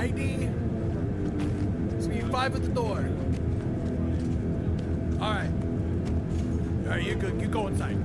ID. It's me 5 at the door. All right. All right, you're good. You go inside.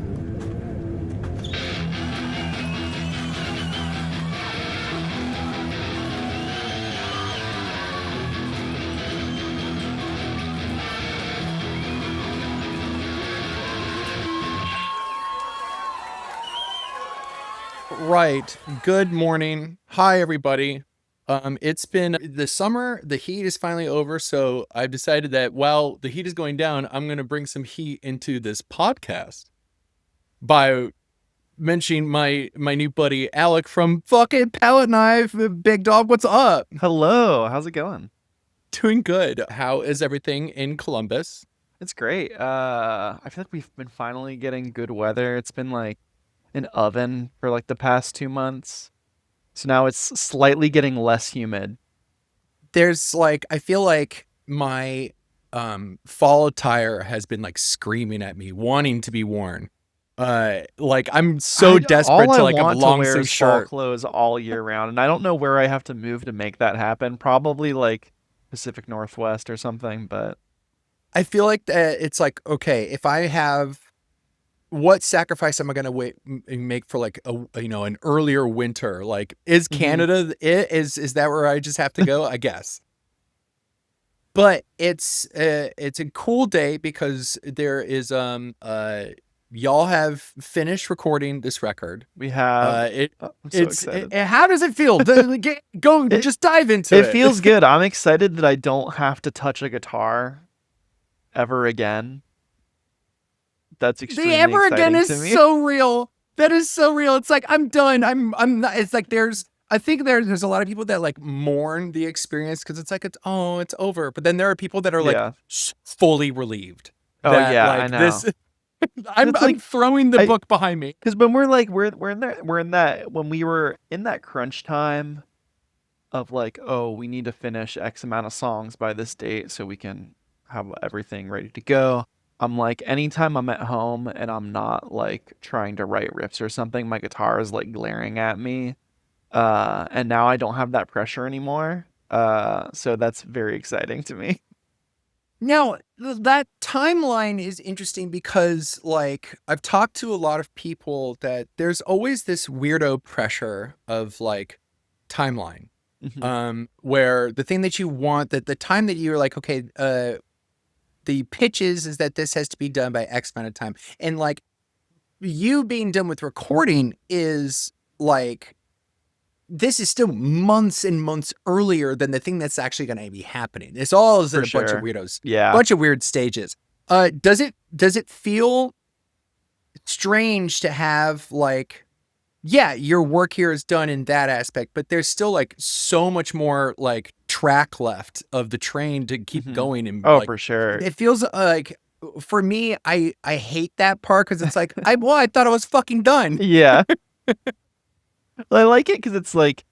Right. Good morning. Hi, everybody. It's been the summer. The heat is finally over, so I've decided that while the heat is going down, I'm going to bring some heat into this podcast by mentioning my new buddy Alec from fucking Pallet Knife. Big dog, what's up? Hello, how's it going? Doing good. How is everything in Columbus? It's great. I feel like we've been finally getting good weather. It's been like an oven for like the past 2 months. So now it's slightly getting less humid. There's like I feel like my fall attire has been like screaming at me, wanting to be worn. Like I'm so All desperate I to like have a want to long wear sleeve is fall shirt. clothes all year round, and I don't know where I have to move to make that happen. Probably like Pacific Northwest or something, but I feel like that it's like, okay, if I have what sacrifice am I going to make for like an earlier winter? Like, is Mhm. Canada it? Is that where I just have to go? I guess. But it's a cool day because there is y'all have finished recording this record. We have. It I'm so it's excited. how does it feel? Go It just dive into it it. feels good. I'm excited that I don't have to touch a guitar ever again. That's The extremely ever again exciting is to me. so real. That is so real. It's like I'm done. I'm not. It's like I think there's a lot of people that like mourn the experience because it's like it's over. But then there are people that are like Yeah. fully relieved Oh that yeah, I like this. know. It's I'm like throwing the I book behind me. because when we're like we're in that when we were in that crunch time of like, oh, we need to finish X amount of songs by this date so we can have everything ready to go. I'm like, anytime I'm at home and I'm not like trying to write riffs or something, my guitar is like glaring at me. And now I don't have that pressure anymore. So that's very exciting to me. Now, that timeline is interesting because, like, I've talked to a lot of people that there's always this weirdo pressure of like timeline, Hmm. where the thing that you want, that the time that you're like, okay, the pitch is that this has to be done by X amount of time, and like you being done with recording is like this is still months and months earlier than the thing that's actually going to be happening. This all is in For a bunch of sure. weirdos, Yeah. bunch of weird stages. Does it feel strange to have like, yeah, your work here is done in that aspect, but there's still like so much more like track left of the train to keep Hmm. going, and Oh, like for sure. it feels like for me, I hate that part because it's like I thought I was fucking done. Yeah. Well, I like it because it's like,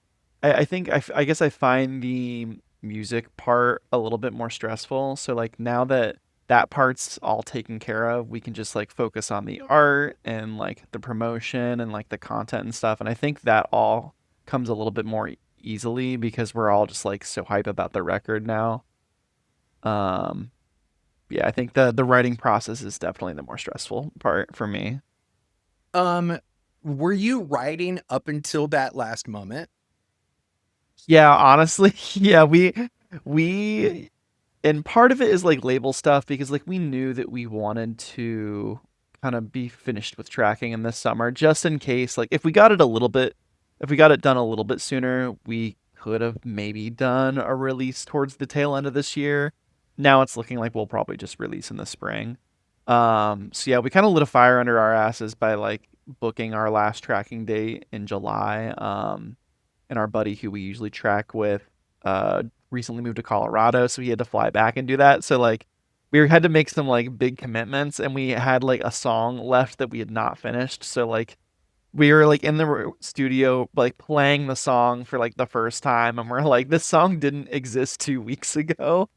I think I guess I find the music part a little bit more stressful. So like now that that part's all taken care of, we can just like focus on the art and like the promotion and like the content and stuff. And I think that all comes a little bit more easily because we're all just like so hype about the record now. Um, yeah, I think the writing process is definitely the more stressful part for me. Um, were you writing up until that last moment? Yeah, honestly, yeah, we and part of it is like label stuff because like we knew that we wanted to kind of be finished with tracking in this summer just in case like if we got it done a little bit sooner, we could have maybe done a release towards the tail end of this year. Now it's looking like we'll probably just release in the spring. So yeah, we kind of lit a fire under our asses by like booking our last tracking date in July. And our buddy who we usually track with uh recently moved to Colorado, so he had to fly back and do that. So like we had to make some like big commitments, and we had like a song left that we had not finished. So like we were like in the studio like playing the song for like the first time, and we're like, this song didn't exist 2 weeks ago.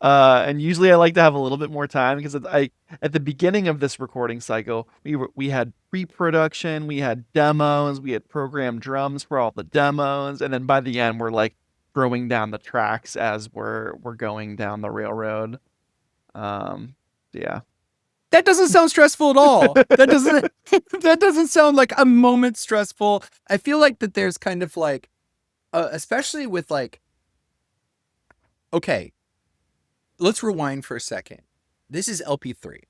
And usually I like to have a little bit more time because I at the beginning of this recording cycle, we had pre-production, we had demos, we had programmed drums for all the demos, and then by the end we're like, throwing down the tracks as we're going down the railroad. Um, yeah. That doesn't sound stressful at all. That doesn't that doesn't sound like a moment stressful. I feel like that there's kind of like especially with like okay, let's rewind for a second. This is LP3.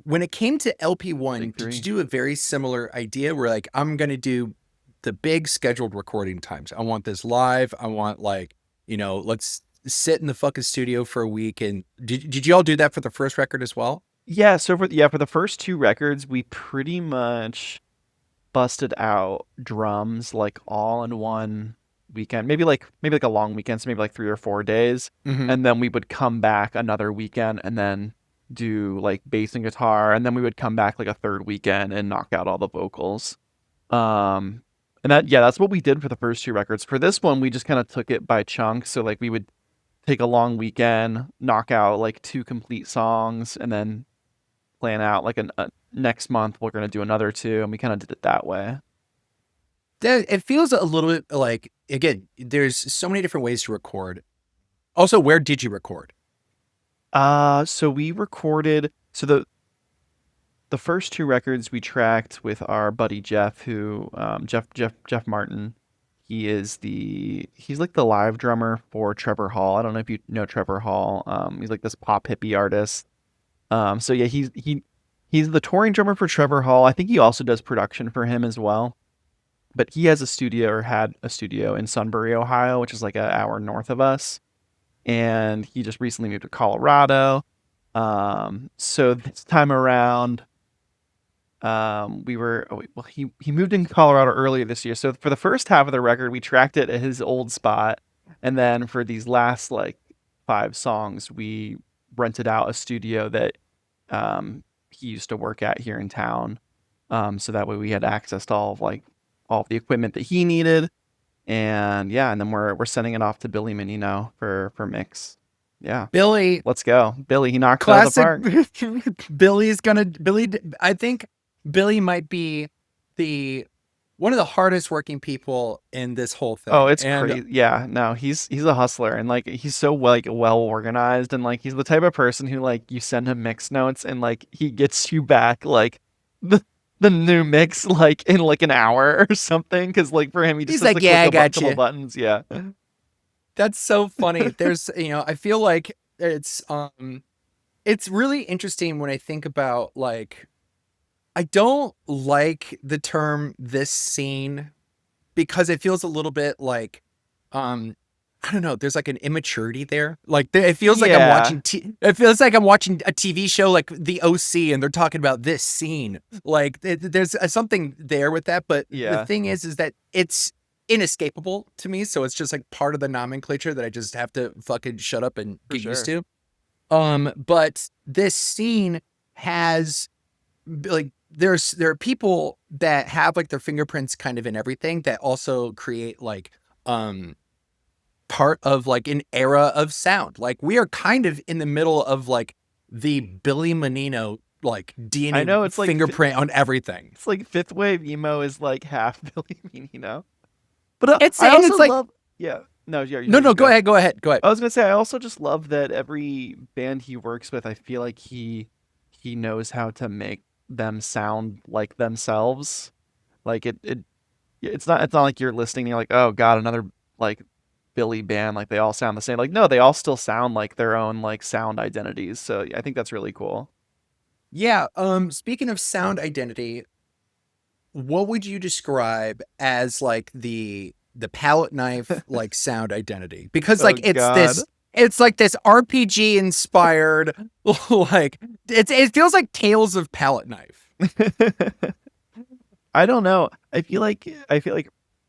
When it came to LP1, Big did you three. do a very similar idea where like I'm going to do the big scheduled recording times. I want this live. I want like, let's sit in the fucking studio for a week. And did you all do that for the first record as well? Yeah, so for the first two records, we pretty much busted out drums like all in one weekend. Maybe like a long weekend, so maybe like 3 or 4 days. Mm-hmm. And then we would come back another weekend and then do like bass and guitar, and then we would come back like a third weekend and knock out all the vocals. Um and that's what we did for the first two records. For this one, we just kind of took it by chunks. So like we would take a long weekend, knock out like two complete songs, and then plan out like next month we're gonna do another two, and we kind of did it that way. It feels a little bit like, again, there's so many different ways to record. Also, where did you record? So we recorded the first two records we tracked with our buddy Jeff, who Jeff Martin. He's like the live drummer for Trevor Hall. I don't know if you know Trevor Hall. He's like this pop hippie artist. So yeah, he's the touring drummer for Trevor Hall. I think he also does production for him as well. But he has a studio, or had a studio, in Sunbury, Ohio, which is like an hour north of us. And he just recently moved to Colorado. So this time around, he moved in Colorado earlier this year. So for the first half of the record, we tracked it at his old spot, and then for these last like 5 songs, we rented out a studio that he used to work at here in town. So that way we had access to all of the equipment that he needed, and yeah, and then we're sending it off to Billy Manino for mix. Yeah, Billy, let's go, Billy. He knocked it out of the classic. park. Billy. I think Billy might be the one of the hardest working people in this whole Oh, thing. it's And crazy. Yeah, no, he's a hustler, and like he's so well organized, and like he's the type of person who like you send him mix notes and like he gets you back like the the new mix like in like an hour or something, because like for him he just he's has like, to "Yeah, click I a got couple you." buttons. Yeah. That's so funny. I feel like it's really interesting when I think about like I don't like the term this scene because it feels a little bit like um I don't know, there's like an immaturity there. Like it feels like Yeah. it feels like I'm watching a TV show like The OC and they're talking about this scene. Like there's something there with that, but the Yeah, thing is that it's inescapable to me, so it's just like part of the nomenclature that I just have to fucking shut up and for get used sure. to. But this scene has like there are people that have like their fingerprints kind of in everything that also create like um part of like an era of sound. Like we are kind of in the middle of like the Billy Manino like I DNA know fingerprint on everything. it's like fifth wave emo is like half Billy Mean, you know. But I And also it's like love. Yeah. No, yeah, no, you no, go go. ahead, go ahead, go ahead. I was gonna say I also just love that every band he works with, I feel like he knows how to make them sound like themselves. Like it's not like you're listening and you're like, oh god, another like Billy band, like they all sound the same. Like no, they all still sound like their own like sound identities. So I think that's really cool. Yeah, speaking of sound identity, what would you describe as like the palette knife like sound identity? Because Oh like god. it's like this RPG inspired like it feels like Tales of Palette Knife. I don't know. I feel like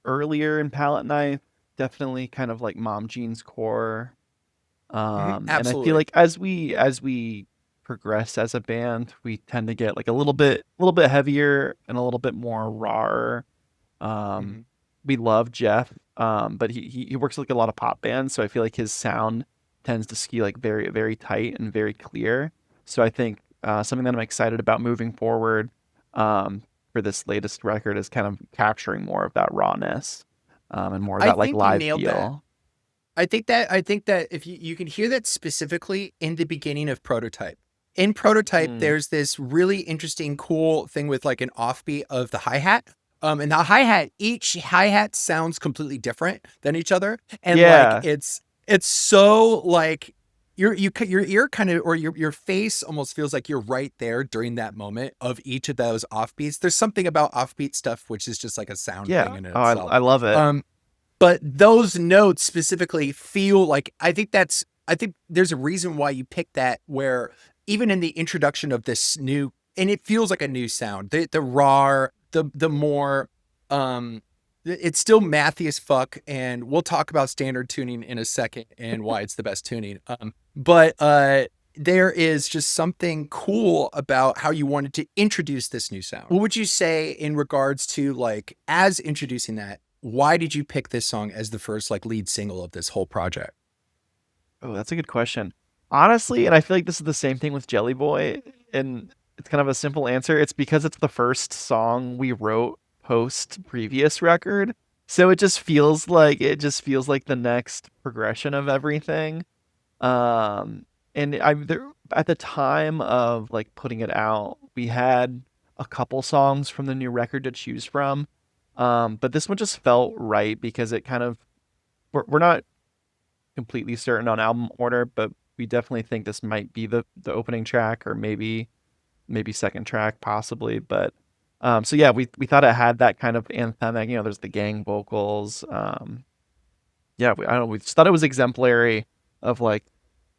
earlier in Palette Knife, definitely kind of like Mom Jean's core. And I feel Absolutely. like as we progress as a band, we tend to get like a little bit heavier and a little bit more raw. Um, Mhm. we love Jeff, but he works with like a lot of pop bands, so I feel like his sound tends to skew like very very tight and very clear. So I think something that I'm excited about moving forward, for this latest record, is kind of capturing more of that rawness, and more of I that like think you live nailed that. feel. I think that if you can hear that specifically in the beginning of Prototype. In Prototype, Mm. there's this really interesting, cool thing with like an offbeat of the hi-hat. And the hi-hat, each hi-hat sounds completely different than each other. And like Yeah. it's so like your ear kind of, or your face almost feels like you're right there during that moment of each of those offbeats. There's something about offbeat stuff which is just like a sound thing Yeah. in Oh, itself. I love it. Um, but those notes specifically feel like, I think there's a reason why you picked that, where even in the introduction of this new, and it feels like a new sound, the raw, the more, it's still mathy as fuck, and we'll talk about standard tuning in a second and why it's the best tuning. But there is just something cool about how you wanted to introduce this new sound. What would you say in regards to like, as introducing that, why did you pick this song as the first like lead single of this whole project? Oh, that's a good question. Honestly, and I feel like this is the same thing with Jelly Boy, and it's kind of a simple answer. It's because it's the first song we wrote post previous record. So it just feels like the next progression of everything. And I'm there at the time of like putting it out, we had a couple songs from the new record to choose from. But this one just felt right because it kind of we're not completely certain on album order, but we definitely think this might be the opening track or maybe second track possibly. But so yeah, we thought it had that kind of anthemic. There's the gang vocals. Yeah, I don't know. We just thought it was exemplary of like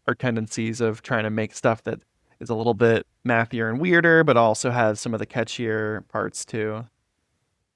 our tendencies of trying to make stuff that is a little bit mathier and weirder, but also has some of the catchier parts too.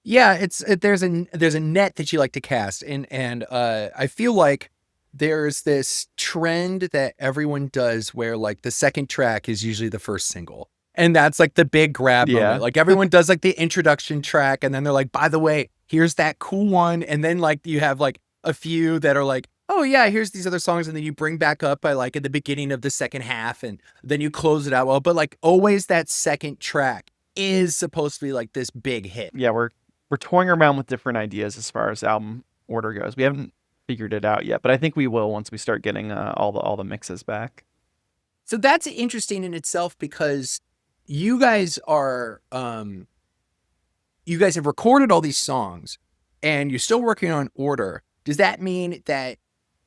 Yeah, there's a net that you like to cast, and I feel like there's this trend that everyone does where like the second track is usually the first single. And that's like the big grab moment. Yeah. Like everyone does like the introduction track, and then they're like, by the way, here's that cool one. And then like you have like a few that are like, oh yeah, here's these other songs, and then you bring back up by like at the beginning of the second half, and then you close it out well. But like always that second track is supposed to be like this big hit. Yeah, we're toying around with different ideas as far as album order goes. We haven't figured it out yet, but I think we will once we start getting all the mixes back. So that's interesting in itself, because you guys are you guys have recorded all these songs and you're still working on order. Does that mean that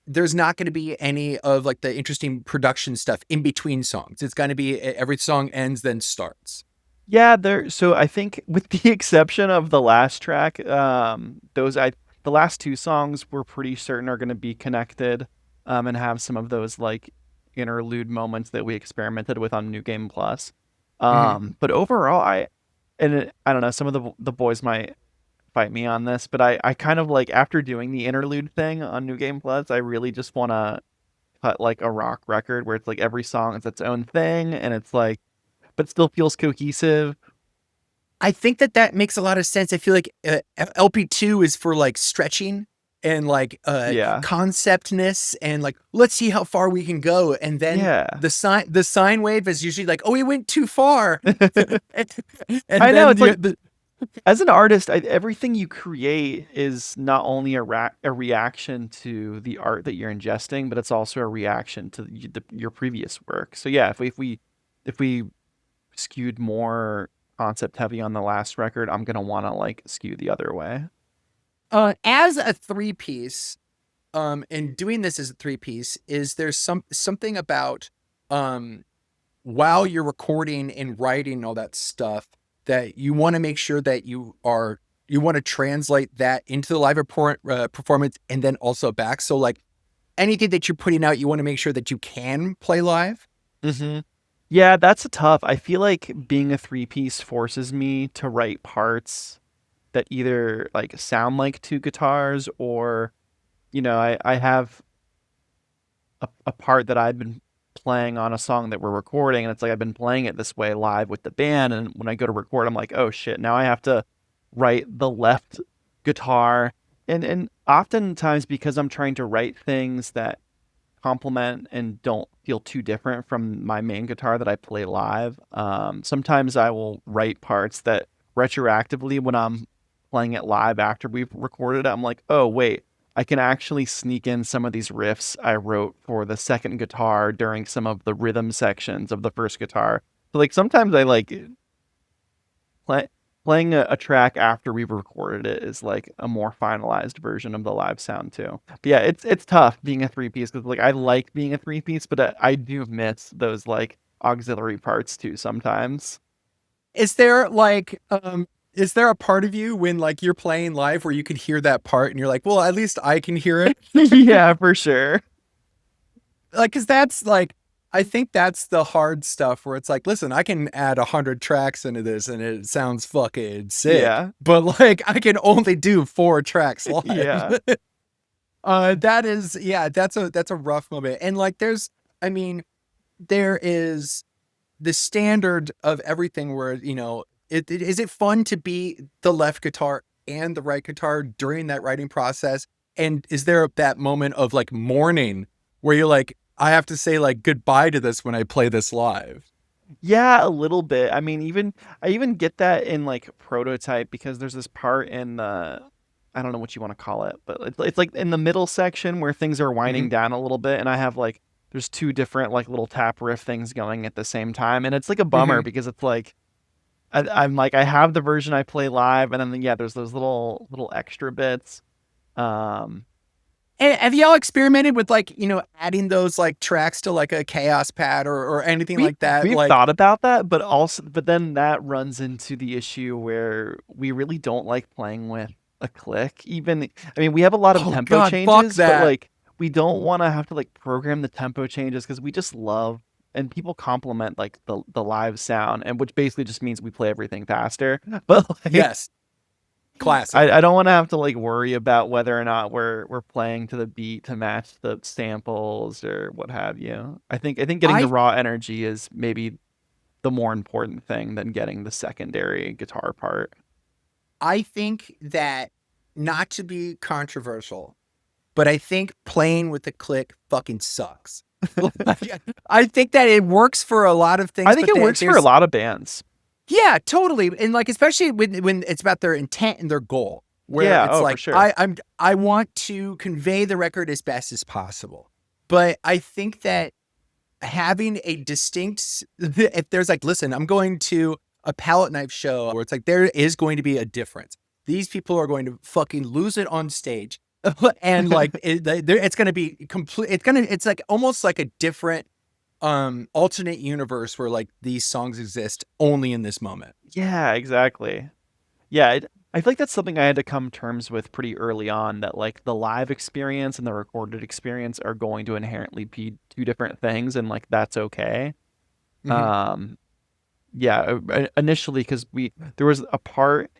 there's not going to be any of like the interesting production stuff in between songs? It's going to be every song ends then starts. Yeah, so I think with the exception of the last track, the last two songs we're pretty certain are going to be connected, and have some of those like interlude moments that we experimented with on New Game Plus. Mhm. But overall, I don't know, some of the boys might fight me on this, but I kind of like after doing the interlude thing on New Game Plus, I really just want to cut like a rock record where it's like every song is its own thing and it's like but still feels cohesive. I think that that makes a lot of sense. I feel like LP2 is for like stretching and like Yeah. conceptness and like let's see how far we can go. And then Yeah. the sine wave is usually like, oh, we went too far. And I know then it's like as an artist, everything you create is not only a reaction to the art that you're ingesting, but it's also a reaction to your previous work. So yeah, if we skewed more concept heavy on the last record, I'm gonna want to like skew the other way. as a three piece, and doing this as a three piece, is there something about um while you're recording and writing all that stuff that you want to make sure that you want to translate that into the live performance and then also back. So like anything that you're putting out, you want to make sure that you can play live. Hmm. Yeah, that's a tough. I feel like being a three piece forces me to write parts that either like sound like two guitars or I have a part that I've been playing on a song that we're recording, and it's like I've been playing it this way live with the band, and when I go to record, I'm like, oh shit, now I have to write the left guitar, and oftentimes because I'm trying to write things that complement and don't feel too different from my main guitar that I play live. Sometimes I will write parts that retroactively when I'm playing it live after we've recorded it, I'm like, oh wait, I can actually sneak in some of these riffs I wrote for the second guitar during some of the rhythm sections of the first guitar. So like sometimes I like play, playing a track after we've recorded it is like a more finalized version of the live sound too. But yeah, it's tough being a three piece because like I like being a three piece, but I do miss those like auxiliary parts too sometimes. Is there like is there a part of you when like you're playing live where you can hear that part and you're like, well, at least I can hear it? Yeah, for sure. Like, cause that's like, I think that's the hard stuff where it's like, listen, I can add 100 tracks into this and it sounds fucking sick, Yeah. but like I can only do 4 tracks live. Yeah. That is, yeah, that's a rough moment. And like, I mean, there is the standard of everything where, is it fun to be the left guitar and the right guitar during that writing process? And is there that moment of like mourning where you're like, I have to say like goodbye to this when I play this live? Yeah, a little bit. I even get that in like prototype because there's this part in the I don't know what you want to call it, but it's like in the middle section where things are Hmm. winding down a little bit, and I have like there's two different like little tap riff things going at the same time, and it's like a bummer Hmm. because it's like I'm like I have the version I play live, and then yeah, there's those little extra bits. Um, And have y'all experimented with like, adding those like tracks to like a chaos pad or anything We like that? we've Like, thought about that, but then that runs into the issue where we really don't like playing with a click. Even I mean, we have a lot of oh tempo God, fuck changes, but that. like we don't want to have to like program the tempo changes because we just love and people compliment like the live sound and which basically just means we play everything faster. But like Yes. Classic. I don't want to have to like worry about whether or not we're playing to the beat to match the samples or what have you. I think getting the I raw energy is maybe the more important thing than getting the secondary guitar part. I think that, not to be controversial, but I think playing with the click fucking sucks. I think that it works for a lot of I things, think but it works for a there's, lot of bands. yeah, totally. And like, especially when it's about their intent and their goal, where Yeah, it's oh for like, sure. I want to convey the record as best as possible. But I think that having a distinct, if there's like, listen, I'm going to a Pallet Knife show where it's like there is going to be a difference. These people are going to fucking lose it on stage, and like it's going to be complete. It's like almost like a different alternate universe where like these songs exist only in this moment. Yeah, exactly. Yeah, I feel like that's something I had to come terms with pretty early on that like the live experience and the recorded experience are going to inherently be two different things and like that's okay. Hmm. Um yeah, initially cuz we there was a part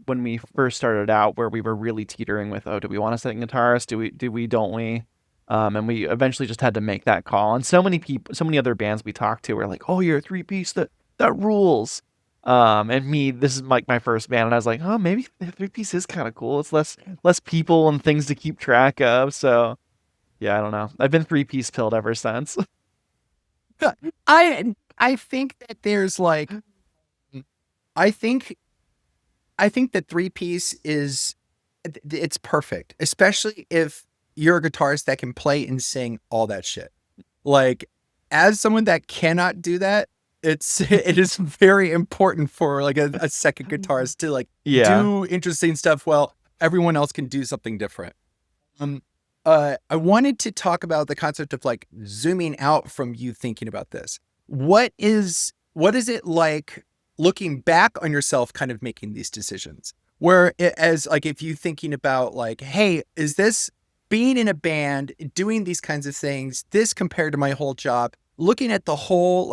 when we first started out where we were really teetering with, oh, do we want a second guitarist? Don't we? And we eventually just had to make that call. And so many people, so many other bands we talked to were like, oh, you're a three piece, that rules. And me, this is like my first band, and I was like, oh, maybe the three piece is kind of cool. It's less people and things to keep track of. So yeah, I don't know. I've been three piece pilled ever since. I think that there's like, I think I think that three piece is, it's perfect, especially if you're a guitarist that can play and sing all that shit. Like, as someone that cannot do that, it is very important for like a second guitarist to like Yeah. do interesting stuff while everyone else can do something different. Um, I wanted to talk about the concept of like zooming out from you thinking about this. What is it like looking back on yourself, kind of making these decisions? Where as like if you thinking about like, hey, is this being in a band, doing these kinds of things, this compared to my whole job, looking at the whole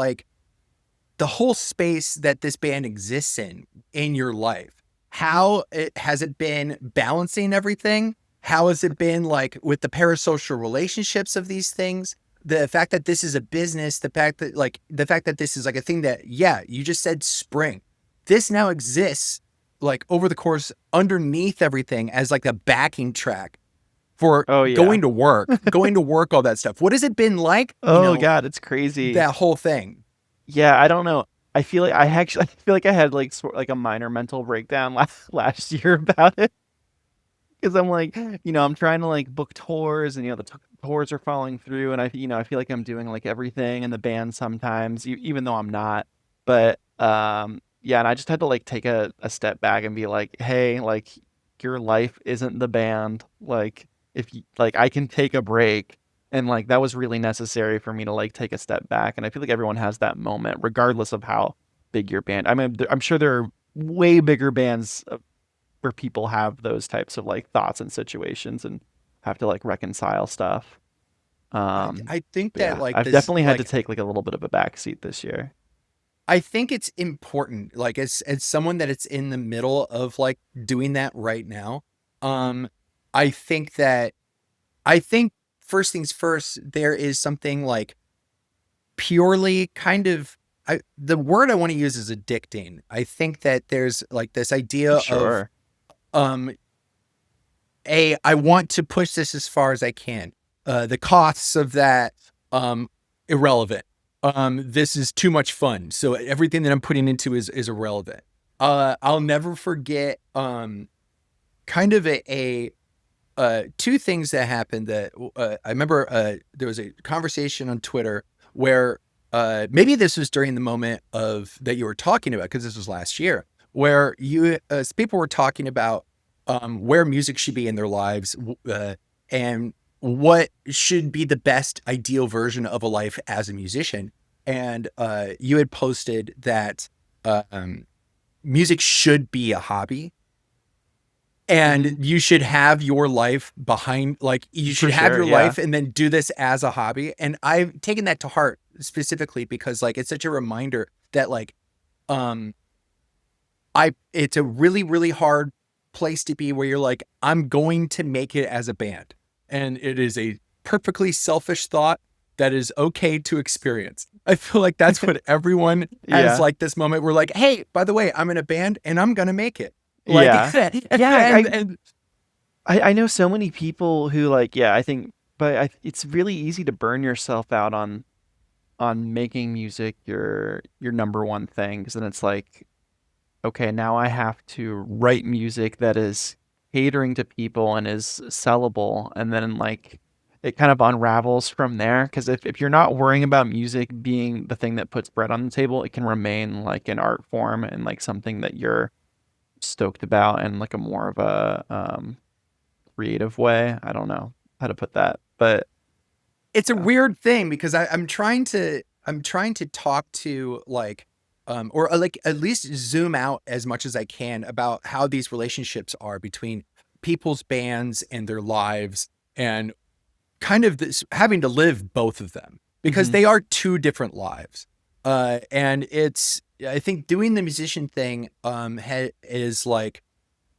space that this band exists in your life. How has it been balancing everything? How has it been like with the parasocial relationships of these things? The fact that this is a business, the fact that this is like a thing that, yeah, you just said spring. This now exists like over the course underneath everything as like a backing track for Oh yeah. going to work, all that stuff. What has it been like, Oh God, it's crazy. that whole thing? Yeah, I don't know. I feel like I actually I feel like I had like like a minor mental breakdown last year about it. Because I'm like, I'm trying to like book tours, and the tours are falling through, and I feel like I'm doing like everything in the band sometimes, even though I'm not. But yeah, and I just had to like take a step back and be like, hey, like your life isn't the band. Like if you, like I can take a break, and like that was really necessary for me to like take a step back. And I feel like everyone has that moment, regardless of how big your band. I mean, I'm sure there are way bigger bands where people have those types of like thoughts and situations and have to like reconcile stuff. I think But that yeah, like I've this, definitely had to like take like a little bit of a backseat this year. I think it's important, like as someone that it's in the middle of like doing that right now. Um, I think that I think first things first, there is something like purely kind of the word I want to use is addicting. I think that there's like this idea of Sure. um I want to push this as far as I can. The costs of that, um, irrelevant. This is too much fun. So everything that I'm putting into is irrelevant. I'll never forget, kind of two things that happened that, I remember, there was a conversation on Twitter where, maybe this was during the moment of that you were talking about, because this was last year, where people were talking about, where music should be in their lives, and what should be the best ideal version of a life as a musician. And you had posted that, music should be a hobby, and Hmm. you should have your life behind, like you For should have sure. your Yeah. life and then do this as a hobby. And I've taken that to heart specifically because like it's such a reminder that like um I it's a really really hard place to be where you're like, I'm going to make it as a band, and it is a perfectly selfish thought that is okay to experience. I feel like that's what everyone has, Yeah. like this moment where like, hey, by the way, I'm in a band and I'm gonna make it, like Yeah. Yeah. I know so many people who like, yeah, I think, but it's really easy to burn yourself out on making music your number one thing, because then it's like, okay, now I have to write music that is catering to people and is sellable. And then like it kind of unravels from there. Because if you're not worrying about music being the thing that puts bread on the table, it can remain like an art form and like something that you're stoked about and like a more of a creative way. I don't know how to put that, but it's a yeah. weird thing because I'm trying to talk to like, or like at least zoom out as much as I can about how these relationships are between people's bands and their lives, and kind of this having to live both of them because Hmm. they are two different lives. And I think doing the musician thing is like,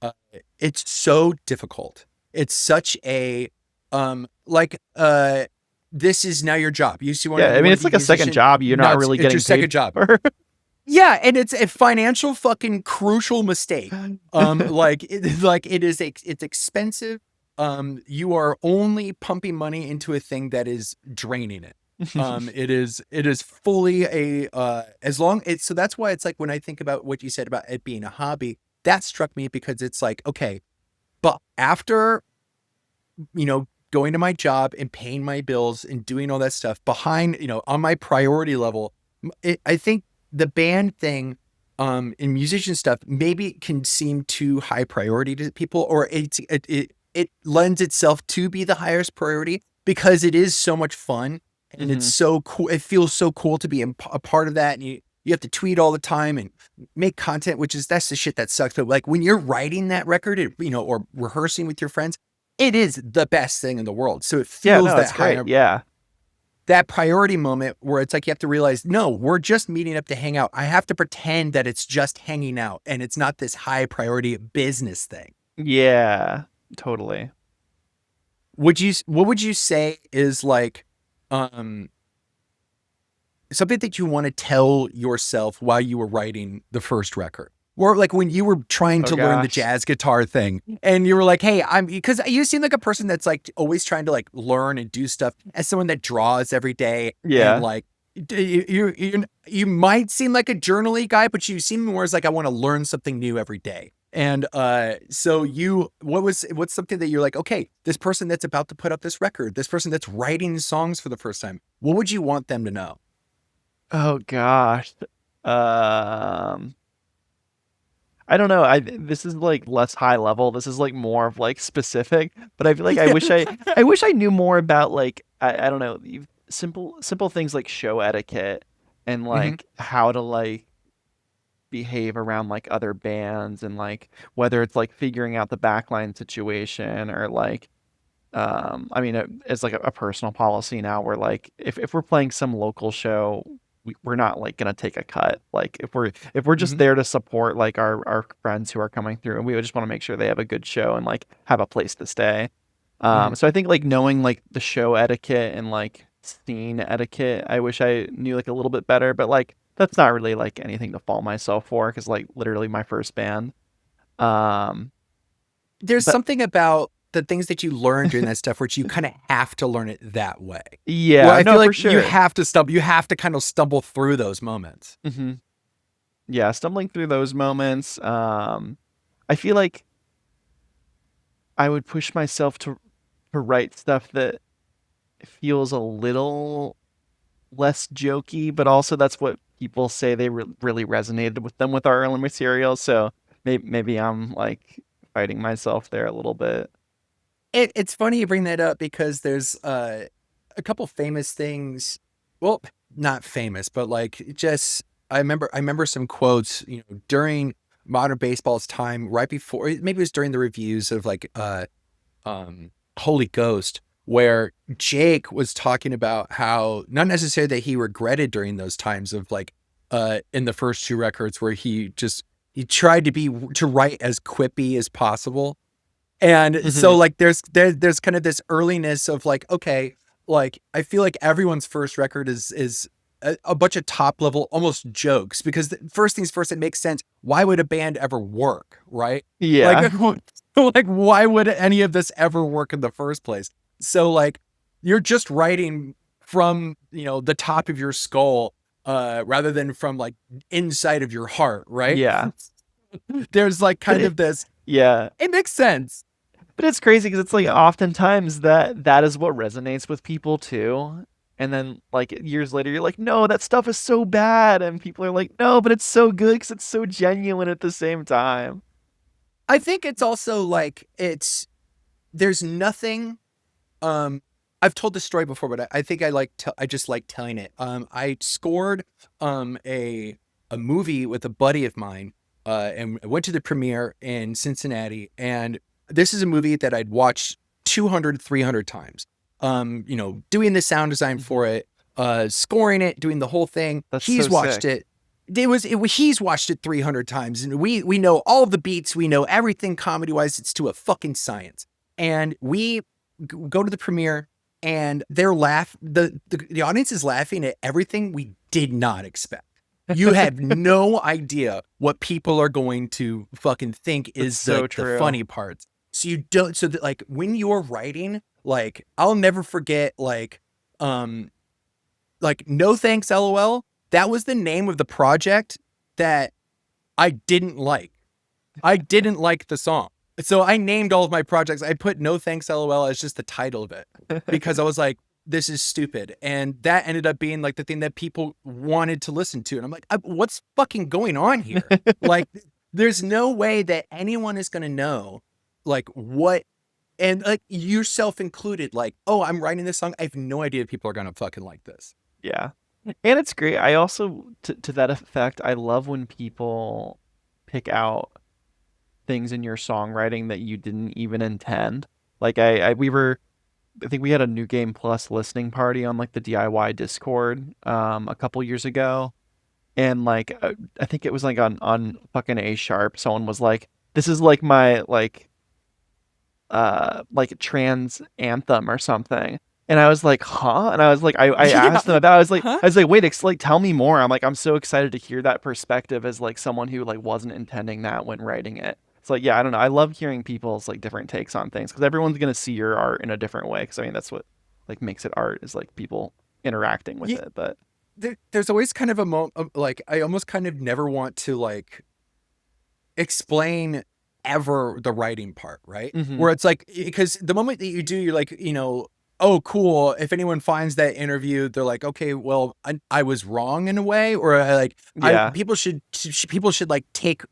uh, it's so difficult. It's such a, like, this is now your job. You see, Yeah, I you mean want to it's be a like a second musician. job you're Now not it's really it's your getting paid second job. for. Yeah, and it's a financial fucking crucial mistake. Like it's expensive. You are only pumping money into a thing that is draining it. It is fully a, as long it's so that's why it's like when I think about what you said about it being a hobby, that struck me because it's like, okay, but after, going to my job and paying my bills and doing all that stuff behind, on my priority level, I think the band thing, and musician stuff maybe can seem too high priority to people, or it lends itself to be the highest priority because it is so much fun and it's Hmm. so cool. It feels so cool to be a part of that, and you have to tweet all the time and make content, which is that's the shit that sucks. But like when you're writing that record, or rehearsing with your friends, it is the best thing in the world. So it Yeah, feels no, that it's great. higher, Yeah. that priority moment where it's like you have to realize, no, we're just meeting up to hang out. I have to pretend that it's just hanging out and it's not this high priority business thing. Yeah, totally. What would you say is like, um, something that you want to tell yourself while you were writing the first record? Or like when you were trying Oh to learn the gosh. jazz guitar thing and you were like, hey, because you seem like a person that's like always trying to like learn and do stuff, as someone that draws every day, and Yeah. like, you might seem like a journaly guy, but you seem more as like, I want to learn something new every day. And so what's something that you're like, okay, this person that's about to put up this record, this person that's writing songs for the first time, what would you want them to know? Oh gosh. Um, I don't know. This is like less high level. This is like more of like specific. But I feel like Yeah. I wish I knew more about like I don't know simple things like show etiquette and Hmm. like how to like behave around like other bands and like whether it's like figuring out the backline situation or like I mean it's like a personal policy now where like if we're playing some local show we're not like gonna take a cut like if we're just Hmm. there to support like our friends who are coming through and we just want to make sure they have a good show and like have a place to stay. Hmm. So I think like knowing like the show etiquette and like scene etiquette, I wish I knew like a little bit better, but like that's not really like anything to fault myself for because like literally my first band. Um, There's but something about the things that you learn during that stuff which you kind of have to learn it that way. Where yeah, I feel no, for like sure. you have to kind of stumble through those moments. Hmm. Yeah, stumbling through those moments. I feel like I would push myself to write stuff that feels a little less jokey, but also that's what people say they really resonated with them with our early material. So maybe I'm like fighting myself there a little bit. It's funny you bring that up because there's a couple famous things. Well, not famous, but like just I remember some quotes, during modern baseball's time, right before maybe it was during the reviews of like Holy Ghost, where Jake was talking about how not necessarily that he regretted during those times of like in the first two records where he tried to write as quippy as possible. And so Hmm. like there's kind of this earliness of like, okay, like I feel like everyone's first record is a bunch of top level almost jokes because first things first, it makes sense. Why would a band ever work, right? Like, Yeah. like why would any of this ever work in the first place? So like you're just writing from the top of your skull rather than from like inside of your heart, right? Yeah. There's like But kind of this. yeah. It makes sense. But it's crazy because it's like oftentimes that is what resonates with people too. And then like years later, you're like, no, that stuff is so bad, and people are like, no, but it's so good because it's so genuine at the same time. I think it's also like there's nothing. um I've told this story before, but I think I just like telling it. I scored a movie with a buddy of mine, and I went to the premiere in Cincinnati, and this is a movie that I'd watched 200, 300 times. Doing the sound design Hmm. for it, scoring it, doing the whole thing. That's He's so watched sick. it. He's watched it 300 times, and we know all the beats, we know everything comedy wise. It's to a fucking science. And we go to the premiere, and the audience is laughing at everything we did not expect. You have no idea what people are going to fucking think That's is so the true. funny parts. So you don't so that like when you're writing, like I'll never forget um like No Thanks LOL. That was the name of the project that I didn't like. I didn't like the song. So I named all of my projects. I put No Thanks LOL as just the title of it because I was like, this is stupid. And that ended up being like the thing that people wanted to listen to. And I'm like, what's fucking going on here? Like, there's no way that anyone is going to know like what, and like yourself included, like, oh, I'm writing this song. I have no idea if people are going to fucking like this. Yeah. And it's great. I also to that effect, I love when people pick out things in your songwriting that you didn't even intend. Like I think we had a New Game Plus listening party on like the DIY Discord a couple years ago, and like I think it was like on fucking A Sharp. Someone was like, "This is like my like trans anthem or something." And I was like, "Huh?" And I was like, I Yeah. asked them about. Huh? I was like, "Wait, like tell me more." I'm like, I'm so excited to hear that perspective as like someone who like wasn't intending that when writing it. It's like, yeah, I don't know. I love hearing people's like different takes on things because everyone's gonna see your art in a different way. Because I mean, that's what like makes it art is like people interacting with Yeah. it. But There's always kind of a moment like I almost kind of never want to like explain. ever the writing part, right? Mm-hmm. Where it's like, because the moment that you do, you're like, oh, cool. If anyone finds that interview, they're like, okay, well, I was wrong in a way, or Yeah. people should like take,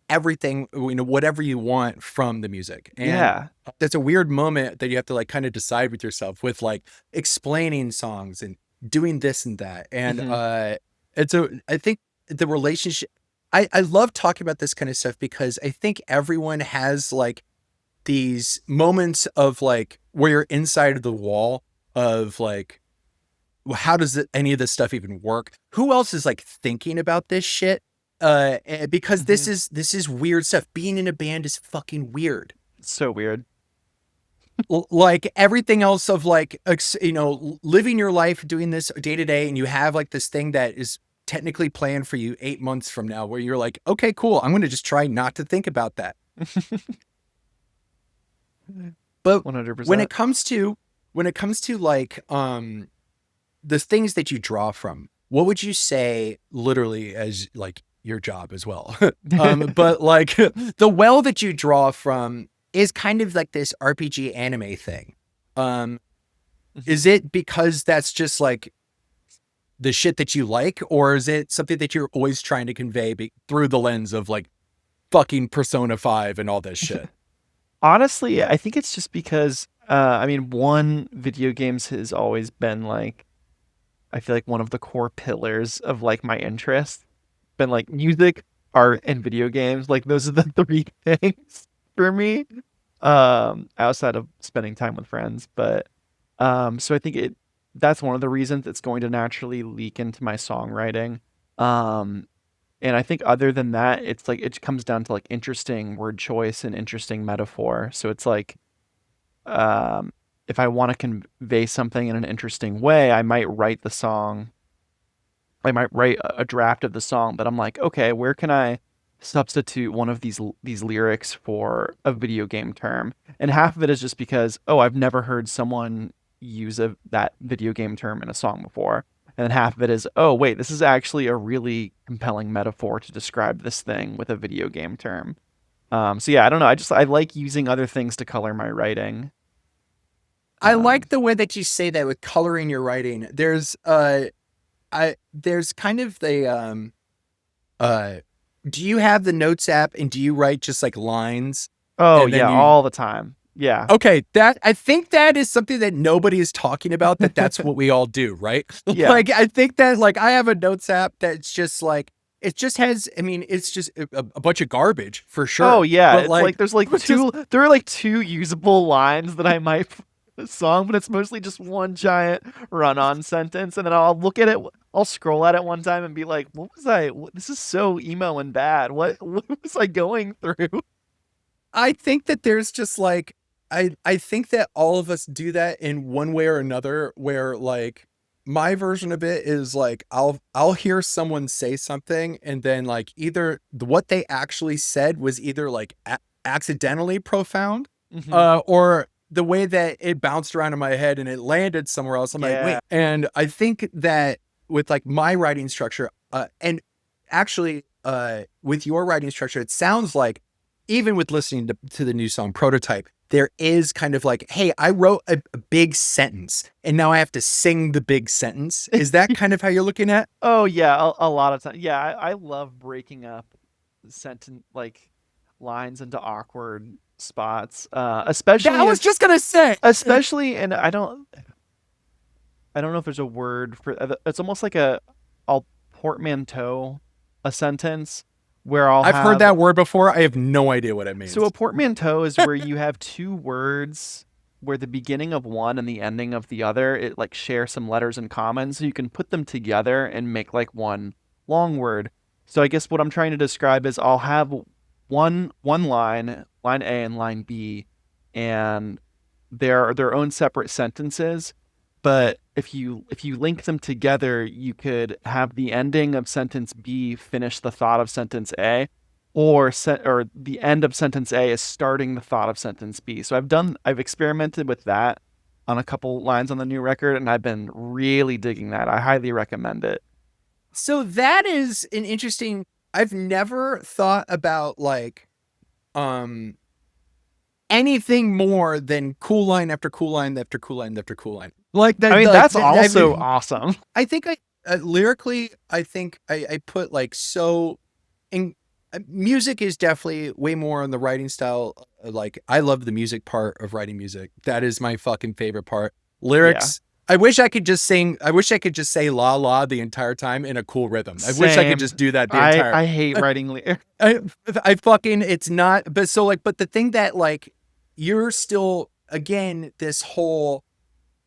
everything, whatever you want from the music. And Yeah. that's a weird moment that you have to like kind of decide with yourself with like explaining songs and doing this and that. And Mm-hmm. I think the relationship, I love talking about this kind of stuff because I think everyone has like these moments of like where you're inside of the wall of like, well, how does any of this stuff even work? Who else is like thinking about this shit? Because Mm-hmm. this is weird stuff. Being in a band is fucking weird. It's so weird. Like everything else of like, living your life doing this day to day, and you have like this thing that is technically planned for you 8 months from now, where you're like, okay, cool. I'm going to just try not to think about that. But when 100%. it comes to like the things that you draw from, what would you say literally as like your job as well? But like the well that you draw from is kind of like this RPG anime thing. Um, Mhm. is it because that's just like the shit that you like, or is it something that you're always trying to convey through the lens of like fucking Persona 5 and all this shit? Honestly, I think it's just because I mean, one, video games has always been like, I feel like one of the core pillars of like my interest. Been like music, art, and video games. Like those are the three things for me. Outside of spending time with friends. But so I think that's one of the reasons it's going to naturally leak into my songwriting. Um, and I think other than that, it's like it comes down to like interesting word choice and interesting metaphor. So it's like um, if I want to convey something in an interesting way, I might write the song. I might write a draft of the song, but I'm like, okay, where can I substitute one of these lyrics for a video game term? And half of it is just because, oh, I've never heard someone use that video game term in a song before. And then half of it is, oh, wait, this is actually a really compelling metaphor to describe this thing with a video game term. So yeah, I don't know. I like using other things to color my writing. I Um, like the way that you say that with coloring your writing. There's kind of the uh do you have the notes app, and do you write just like lines oh and then yeah, you all the time. Yeah. okay, that I think that is something that nobody is talking about, that's what we all do, right? Yeah. Like I think that like I have a notes app that's just like it just has, I mean, it's just a bunch of garbage for Oh sure. yeah, But it's like like there's like just there are like two usable lines that I might a song, but it's mostly just one giant run-on sentence, and then I'll look at it, I'll scroll at it one time and be like, this is so emo and bad. What was I going through? I think that there's just like I think that all of us do that in one way or another, where like my version of it is like I'll hear someone say something, and then like either what they actually said was either like accidentally profound, Hmm. or the way that it bounced around in my head and it landed somewhere else. I'm like, Yeah. wait. And I think that with like my writing structure, and actually with your writing structure, it sounds like even with listening to the new song Prototype, there is kind of like, hey, I wrote a big sentence and now I have to sing the big sentence. Is that kind of how you're looking at? Oh yeah, a lot of time. Yeah, I love breaking up sentence like lines into awkward spots, That I was just gonna say. especially, and I don't know if there's a word for it's almost like I'll portmanteau a sentence where I'll I've heard have that word before. I have no idea what it so a means. portmanteau is where you have two words where the beginning of one and the ending of the other it like share some letters in common, so you can put them together and make like one long word. So I guess what I'm trying to describe is I'll have one line A and line B, and they're their own separate sentences, but if you link them together, you could have the ending of sentence B finish the thought of sentence A, or the end of sentence A is starting the thought of sentence B. So I've experimented with that on a couple lines on the new record, and I've been really digging that. I highly recommend it. So that is an interesting, I've never thought about like um anything more than cool line after cool line after cool line after cool line. Like I that, mean, like that's also awesome. I think lyrically, I think I put like so in music is definitely way more on the writing style. Like I love the music part of writing music. That is my fucking favorite part. Yeah. Lyrics. I wish I could just sing. I wish I could just say la la the entire time in a cool rhythm. I wish I could Same. just do that the I entire. I hate writing lyrics. I, I fucking it's not. But so like, but the thing that like you're still again this whole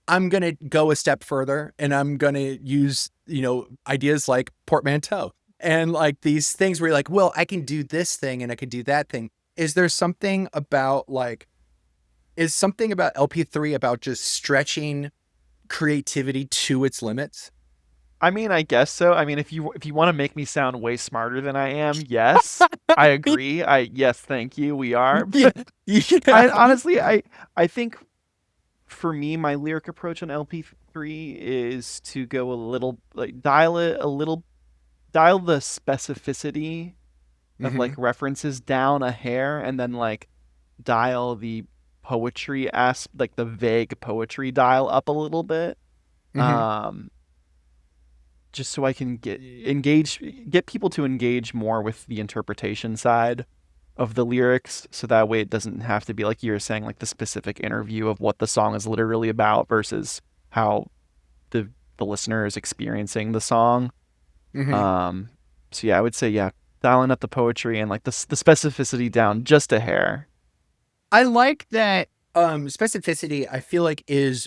I'm going to go a step further and I'm going to use, ideas like portmanteau and like these things where you're like, well, I can do this thing and I can do that thing. Is there something about like, is something about LP3 about just stretching creativity to its limits? I mean, I guess so. I mean, if you want to make me sound way smarter than I am, yes, I agree. Yes, thank you. We are. Yeah. But Yeah. I honestly, I think for me, my lyric approach on LP3 is to go a little like dial it a little, dial the specificity of like Mm-hmm. references down a hair, and then like dial the poetry like the vague poetry dial up a little bit. Mm-hmm. Um, just so I can get people to engage more with the interpretation side of the lyrics, so that way it doesn't have to be like you're saying, like the specific interview of what the song is literally about versus how the listener is experiencing the song. Mm-hmm. Um, so yeah, I would say yeah, dialing up the poetry and like the specificity down just a hair. I like that specificity, I feel like is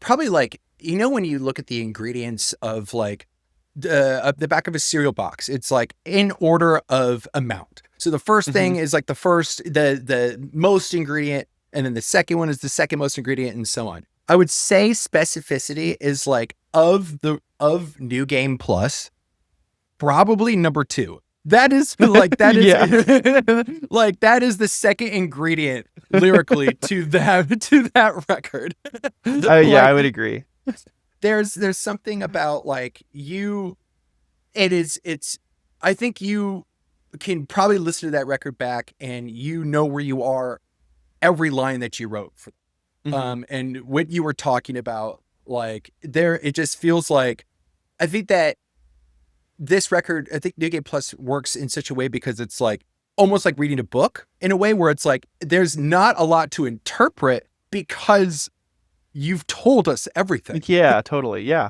probably like when you look at the ingredients of like the back of a cereal box, it's like in order of amount. So the first Hmm. thing is like the most ingredient, and then the second one is the second most ingredient, and so on. I would say specificity is like of New Game Plus, probably number two. That is like that is Yeah. like that is the second ingredient lyrically to that record. Oh yeah, I Like would agree. there's something about like it's I think you can probably listen to that record back and you know where you are every line that you wrote for Hmm. and what you were talking about like there it just feels like I think that this record, I think New Game Plus works in such a way because it's like almost like reading a book in a way where it's like there's not a lot to interpret because you've told us everything. Yeah, totally. Yeah.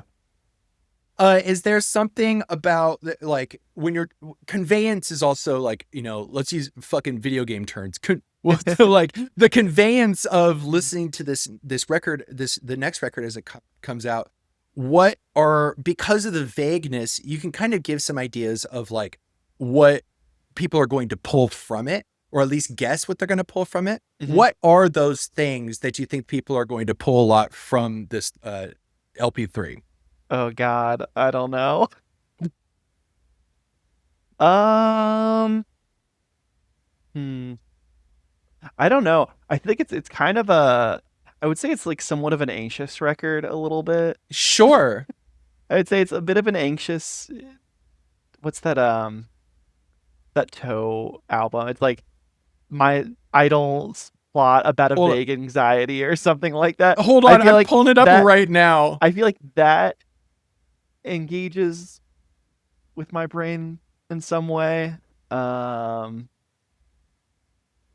Is there something about like when you're conveyance is also like, let's use fucking video game terms. Like the conveyance of listening to this record, the next record as it comes out. What are because of the vagueness, you can kind of give some ideas of like what people are going to pull from it, or at least guess what they're going to pull from it. Hmm. What are those things that you think people are going to pull a lot from this LP3? Oh God, I don't know. Um, hmm. I don't know. I think it's kind of a, I would say it's like somewhat of an anxious record a little bit. Sure. I would say it's a bit of an anxious, what's that that Toe album? It's like My Idol's Plot About a Hold Vague Anxiety or something like that. hold I on. feel I'm like pulling it up that right now. I feel like that engages with my brain in some way. Um,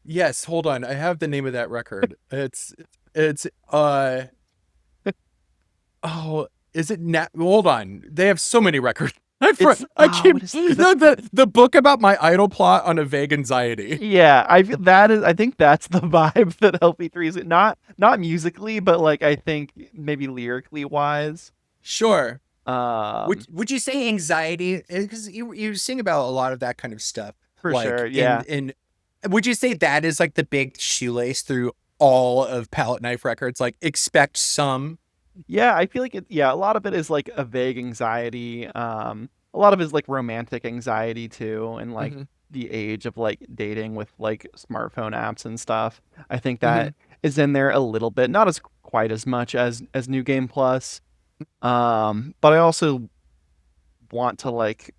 Yes, hold on. I have the name of that record. It's oh, is it hold on. They have so many records. it's I what keep is the book about my idol plot on a vague anxiety. yeah, I feel that is, I think that's the vibe that LP3 is, not musically, but like I think maybe lyrically wise. Sure. Um, Would you say anxiety? Because you sing about a lot of that kind of stuff. for sure, Like yeah. in would you say that is like the big shoelace through all of Pallet Knife records? Like expect some. Yeah, I feel like yeah, a lot of it is like a vague anxiety. A lot of it is like romantic anxiety too, and like Hmm. the age of like dating with like smartphone apps and stuff. I think Hmm. that is in there a little bit, not as quite as much as New Game Plus. But I also want to like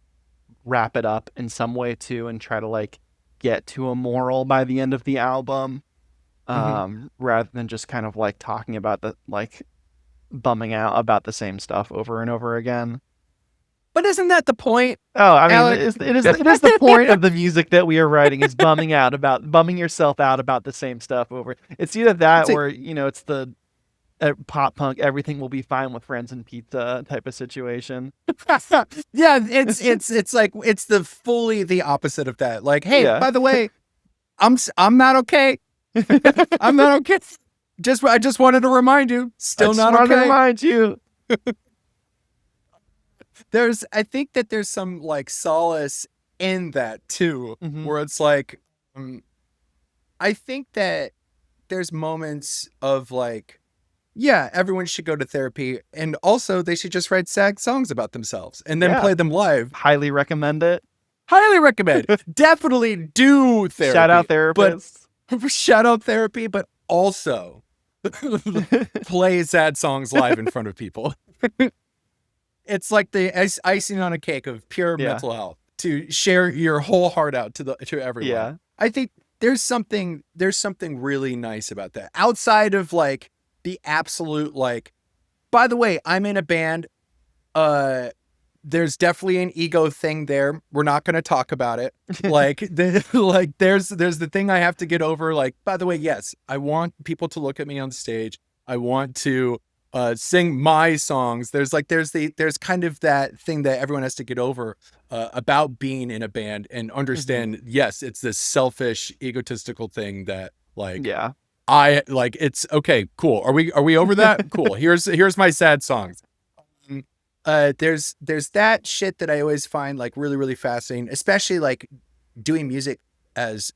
wrap it up in some way too and try to like get to a moral by the end of the album, Mhm. rather than just kind of like talking about the like bumming out about the same stuff over and over again. But isn't that the point, Oh, I mean, Alec? it is the point of the music that we are writing is bumming yourself out about the same stuff over. It's either that It's a or it's the pop punk everything will be fine with friends and pizza type of situation. yeah, it's like it's the fully the opposite of that. Like, hey, Yeah. by the way, I'm not okay. I'm not okay. I just wanted to remind you, I still just not wanted to okay. remind you. I think that there's some like solace in that too, Hmm. where it's like, um, I think that there's moments of like, yeah, everyone should go to therapy, and also they should just write sad songs about themselves and then Yeah, play them live. highly recommend it. Highly recommend. Definitely do Shout out therapy, but therapists. shout out therapy, but also play sad songs live in front of people. It's like the icing on a cake of pure Yeah. mental health to share your whole heart out to everyone. Yeah. I think there's something really nice about that. Outside of like the absolute like, by the way, I'm in a band. Uh there's definitely an ego thing there. We're not going to talk about it. Like like there's the thing I have to get over. Like, by the way, yes, I want people to look at me on stage. I want to sing my songs. There's kind of that thing that everyone has to get over about being in a band and Hmm. understand. Yes, it's this selfish, egotistical thing that like Yeah. I like. It's okay, cool. Are we over that? Cool. Here's my sad songs. Mm, there's that shit that I always find like really really fascinating, especially like doing music as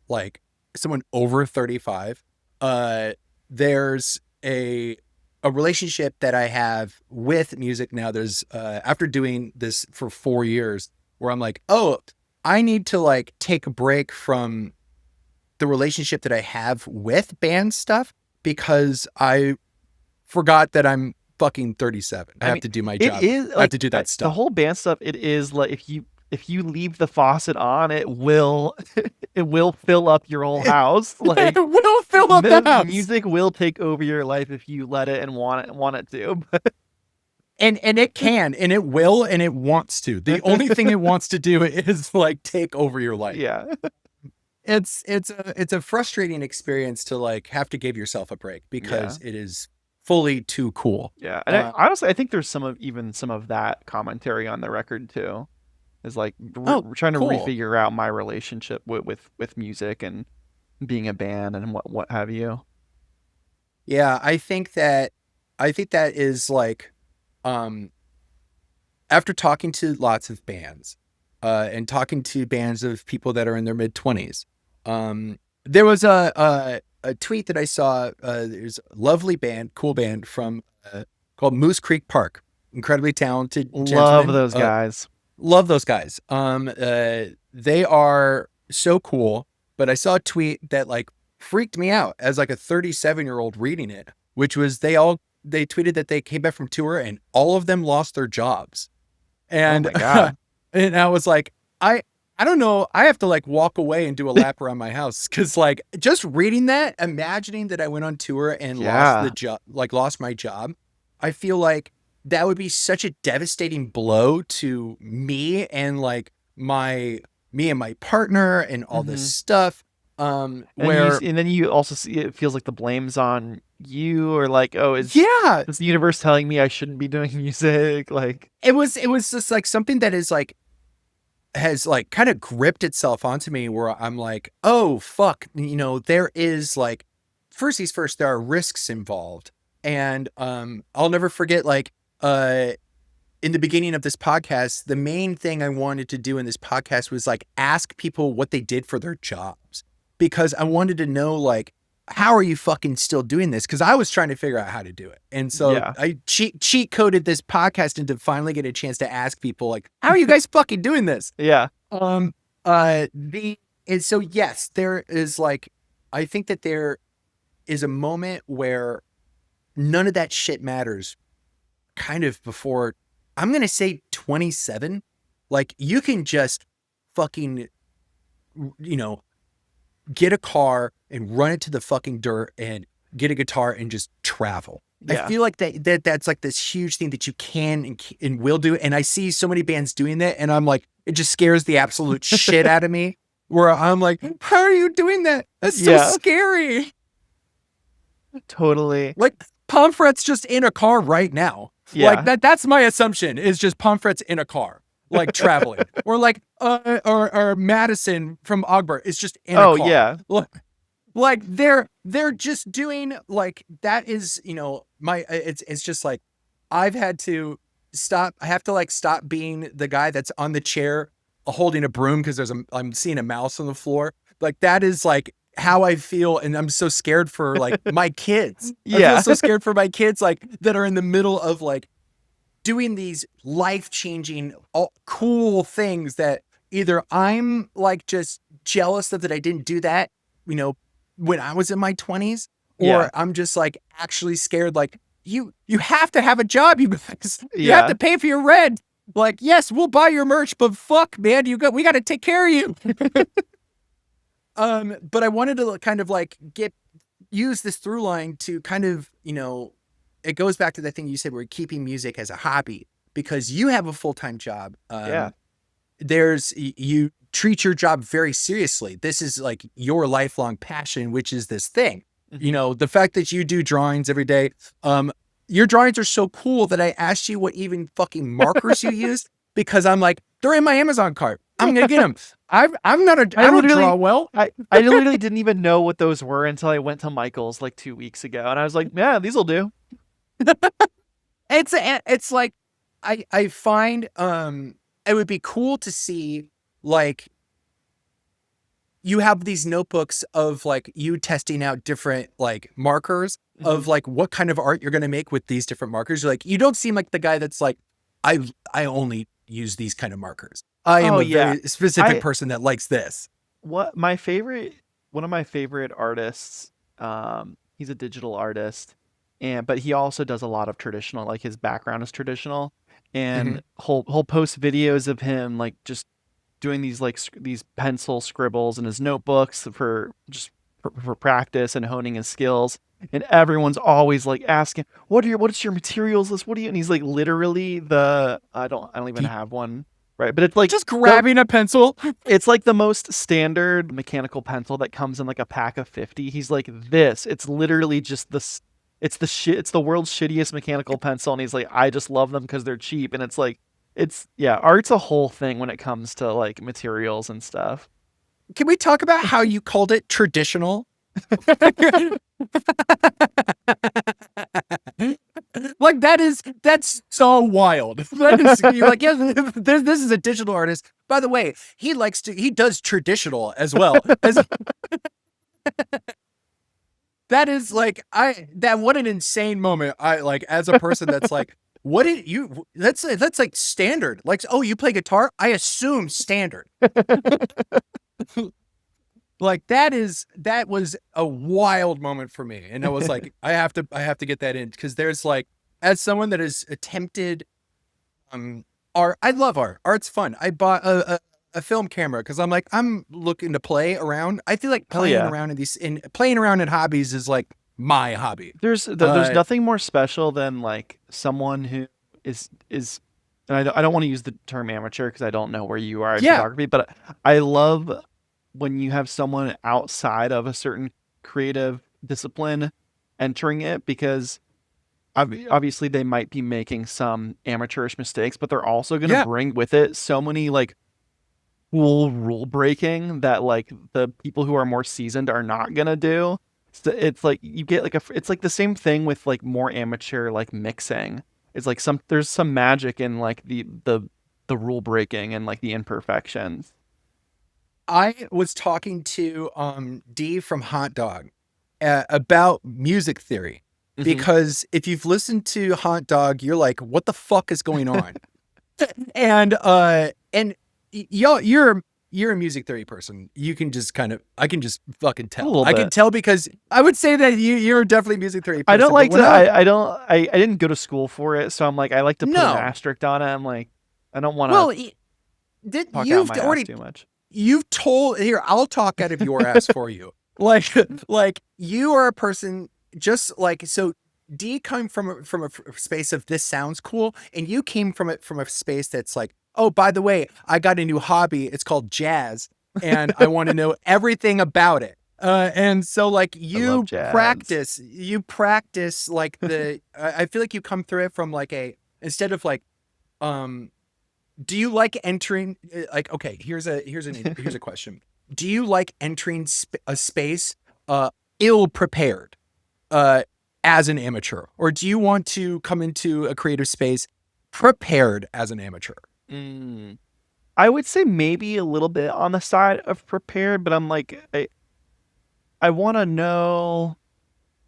like someone over 35. uh there's a relationship that I have with music now. There's after doing this for 4 years where I'm like, oh, I need to like take a break from the relationship that I have with band stuff because I forgot that I'm fucking 37. I I have mean, to do my it job. is I have like to do that the stuff. whole band stuff. It is like if you leave the faucet on, it will it will fill up your whole house. It Like will fill up the house. music will take over your life if you let it and want it to. And it can, and it will, and it wants to. The only thing it wants to do is like take over your life. Yeah. It's a frustrating experience to like have to give yourself a break Yeah. because it is fully too cool. Yeah. And Uh, honestly, I think there's some of that commentary on the record too. Is like oh, trying to cool. refigure out my relationship with music and being a band and what have you. Yeah, I think that is like um after talking to lots of bands, and talking to bands of people that are in their mid 20s, there was a tweet that I saw. There's a lovely band, cool band from called Moose Creek Park. Incredibly talented Love gentlemen. those guys. Love those guys. They are so cool. But I saw a tweet that like freaked me out as like a 37-year-old reading it, which was they tweeted that they came back from tour and all of them lost their jobs. Oh And my God. and I was like, I don't know. I have to like walk away and do a lap around my house because like just reading that, imagining that I went on tour and lost the Yeah. job, like lost my job. I feel like that would be such a devastating blow to me and like me and my partner and all this Hmm. stuff. Where And then you also see it feels like the blame's on you or like, oh, yeah, is the universe telling me I shouldn't be doing music? Like, it was just like something that is like has like kind of gripped itself onto me where I'm like, oh fuck, there is like first things first, there are risks involved. And I'll never forget like uh in the beginning of this podcast, the main thing I wanted to do in this podcast was like ask people what they did for their jobs because I wanted to know like how are you fucking still doing this? Because I was trying to figure out how to do it, and so yeah. I cheat coded this podcast into finally get a chance to ask people like, how are you guys fucking doing this? Yeah. Um, the and so yes, there is like I think that there is a moment where none of that shit matters kind of before I'm gonna say 27. Like you can just fucking you know, get a car and run it to the fucking dirt and get a guitar and just travel. I Yeah. feel like that's like this huge thing that you can and will do. And I see so many bands doing that, and I'm like, it just scares the absolute shit out of me. Where I'm like, how are you doing that? That's so Yeah. scary. Totally. Like Pomfret's just in a car right now. Like Yeah. that's my assumption is just Pomfret's in a car, like traveling. Or like or Madison from Ogbert is just in a Oh car. yeah. Like they're just doing like that is, you know, my it's just like I've had to stop. I have to like stop being the guy that's on the chair holding a broom because I'm seeing a mouse on the floor. Like that is like how I feel, and I'm so scared for like my kids. I feel Yeah. so scared for my kids like that are in the middle of like doing these life-changing cool things that either I'm like just jealous of that I didn't do that, you know, when I was in my 20s, Yeah. or I'm just like actually scared like you have to have a job, you guys. You have Yeah. to pay for your rent. Like, yes, we'll buy your merch, but fuck, man, we got to take care of you. But I wanted to kind of like use this through line to kind of, you know, it goes back to the thing you said, we're keeping music as a hobby because you have a full-time job. Yeah. You treat your job very seriously. This is like your lifelong passion, which is this thing. Mhm. You know, the fact that you do drawings every day, your drawings are so cool that I asked you what even fucking markers you used because I'm like, they're in my Amazon cart. I'm going to get them. I don't draw well. I literally didn't even know what those were until I went to Michael's like 2 weeks ago, and I was like, yeah, these will do. It's like I find it would be cool to see like you have these notebooks of like you testing out different like markers of like what kind of art you're going to make with these different markers. You're like, you don't seem like the guy that's like, I only use these kind of markers. I am Oh a yeah. very specific I person that likes this. one of my favorite artists, he's a digital artist, and but he also does a lot of traditional, like his background is traditional, Mhm. and he'll post videos of him like just doing these like these pencil scribbles in his notebooks for just for practice and honing his skills. And everyone's always like asking, what's your materials list? What do you?" And he's like literally the I don't even He have one, right? But it's like just the grabbing a pencil. it's like the most standard mechanical pencil that comes in like a pack of 50. He's like, this. It's literally just this. It's the shit. It's the world's shittiest mechanical pencil, and he's like, I just love them because they're cheap. And it's like, yeah, art's a whole thing when it comes to like materials and stuff. Can we talk about how you called it traditional? Like that's so wild. That is, you're like, yeah, this is a digital artist. By the way, he does traditional as well. As that is like what an insane moment. I like as a person that's like, what did you that's like standard. Like, oh, you play guitar? I assume standard. Like that was a wild moment for me. And I was like, I have to get that in because there's like, as someone that has attempted art, I love art. Art's fun. I bought a film camera because I'm like, I'm looking to play around. I feel like Hell playing yeah. around playing around in hobbies is like my hobby. There's nothing more special than like someone who is and I don't want to use the term amateur because I don't know where you are in Yeah, photography, but I love when you have someone outside of a certain creative discipline entering it because obviously they might be making some amateurish mistakes, but they're also going to yeah. bring with it so many like cool rule breaking that like the people who are more seasoned are not going to do. So it's like you get like it's like the same thing with like more amateur like mixing. It's like there's some magic in like the rule breaking and like the imperfections. I was talking to D from Hot Dog about music theory Hmm. because if you've listened to Hot Dog, you're like, what the fuck is going on? And y'all, you're a music theory person. You can just I can just fucking A tell. little I can bit. tell because I would say that you're definitely a music theory I don't person. But like when to. I I don't. I didn't go to school for it, so I'm like I like to put an no, asterisk on it. I'm like I don't want to well, talk out my ass already too much. you've told here, I'll talk out of your ass for you. Like, like you are a person just like so. D came from a space of this sounds cool, and you came from a space that's like, oh, by the way, I got a new hobby. It's called jazz, and I want to know everything about it. And so like I love jazz. you practice like the. I feel like you come through it from like a instead of like um do you like entering like okay here's a question, do you like entering a space uh ill prepared uh as an amateur, or do you want to come into a creative space prepared as an amateur? Mm. I would say maybe a little bit on the side of prepared, but I'm like I want to know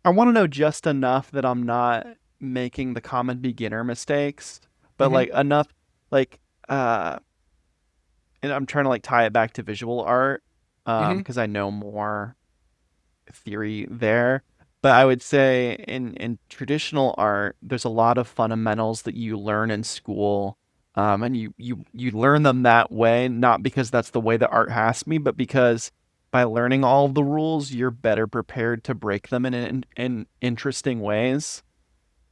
I want to know just enough that I'm not making the common beginner mistakes, but Mm-hmm. like enough like uh and I'm trying to like tie it back to visual art Mm-hmm. because I know more theory there. But I would say in traditional art, there's a lot of fundamentals that you learn in school, and you learn them that way, not because that's the way the art has to be, but because by learning all of the rules, you're better prepared to break them in interesting ways.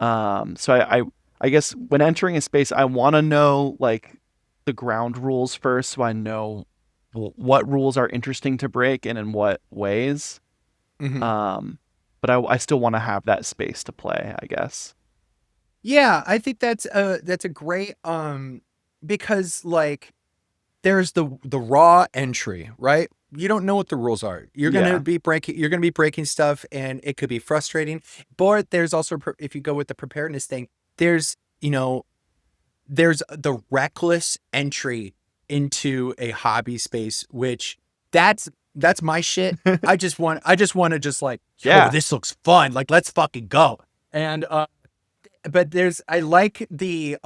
So I guess when entering a space, I want to know like the ground rules first, so I know what rules are interesting to break and in what ways. Mm-hmm. Um, but I still want to have that space to play, I guess. Yeah, I think that's a great because like there's the raw entry, right? You don't know what the rules are. Yeah. You're gonna be breaking stuff, and it could be frustrating. But there's also if you go with the preparedness thing, there's you know there's the reckless entry into a hobby space, which that's my shit. I just want to just like, yo, Yeah. this looks fun. Like, let's fucking go. And but I like the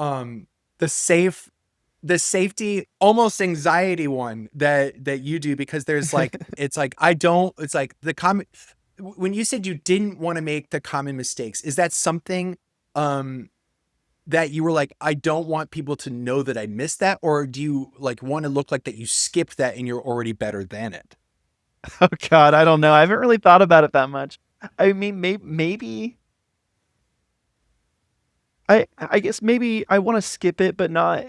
safe the safety almost anxiety one that you do, because there's like it's like I don't it's like the common when you said you didn't want to make the common mistakes, is that something um that you were like, I don't want people to know that I missed that, or do you like want to look like that you skipped that and you're already better than it? Oh God, I don't know. I haven't really thought about it that much. I mean, maybe I guess maybe I want to skip it, but not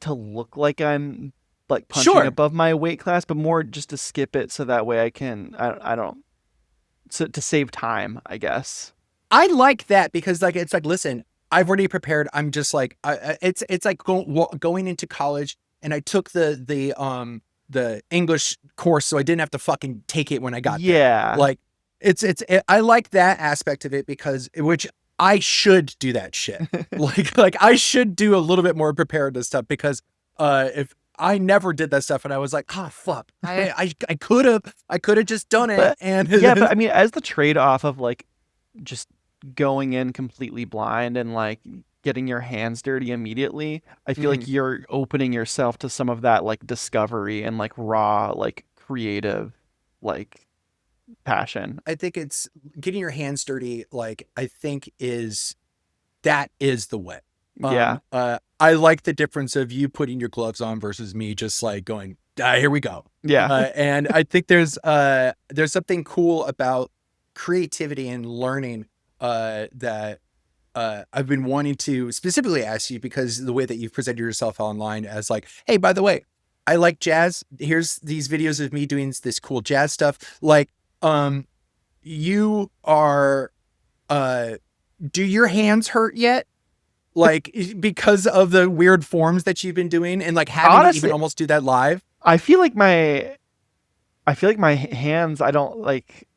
to look like I'm like punching Sure. above my weight class, but more just to skip it so that way I don't so to save time, I guess. I like that because like it's like, listen, I've already prepared. I'm just like it's like going into college, and I took the English course, so I didn't have to fucking take it when I got there. Yeah. Like I like that aspect of it, because which I should do that shit. Like I should do a little bit more preparedness stuff, because if I never did that stuff, and I was like, oh fuck, I could have just done it, But yeah, but and I mean, as the trade-off of like just going in completely blind and like getting your hands dirty immediately, I feel like Mhm. you're opening yourself to some of that like discovery and like raw, like creative, like passion. I think it's getting your hands dirty. Like I think is that is the way. Yeah. I like the difference of you putting your gloves on versus me just like going, here we go. Yeah. And I think there's something cool about creativity and learning that I've been wanting to specifically ask you, because the way that you've presented yourself online as like, hey, by the way, I like jazz. Here's these videos of me doing this cool jazz stuff. Like, um, you are, uh, do your hands hurt yet? Like, because of the weird forms that you've been doing, and like having to even Honestly, almost do that live. I feel like my hands, I don't like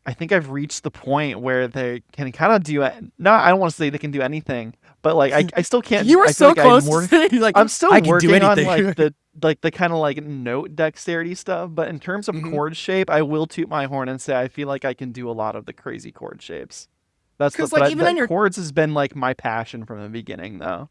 I think I've reached the point where they can kind of do it. Not, I don't want to say they can do anything, but like I still can't. You were I feel so like I'm close to more. saying like, I'm still I can do working on anything. like the kind of like note dexterity stuff. But in terms of Hmm. chord shape, I will toot my horn and say I feel like I can do a lot of the crazy chord shapes. Because like even on That your chords has been like my passion from the beginning, though.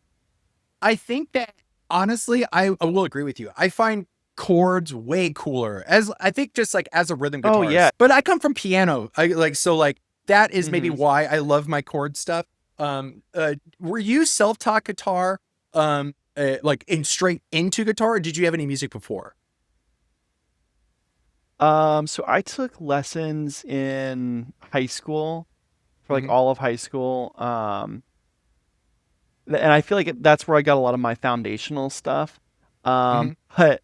I think that honestly, I will agree with you. I find chords way cooler as I think just like as a rhythm Oh yeah. guitarist. But I come from piano. I like so like that is maybe Hmm. why I love my chord stuff. Were you self-taught guitar like in straight into guitar, or did you have any music before? So I took lessons in high school for like Hmm. all of high school. And I feel like that's where I got a lot of my foundational stuff. Hmm. But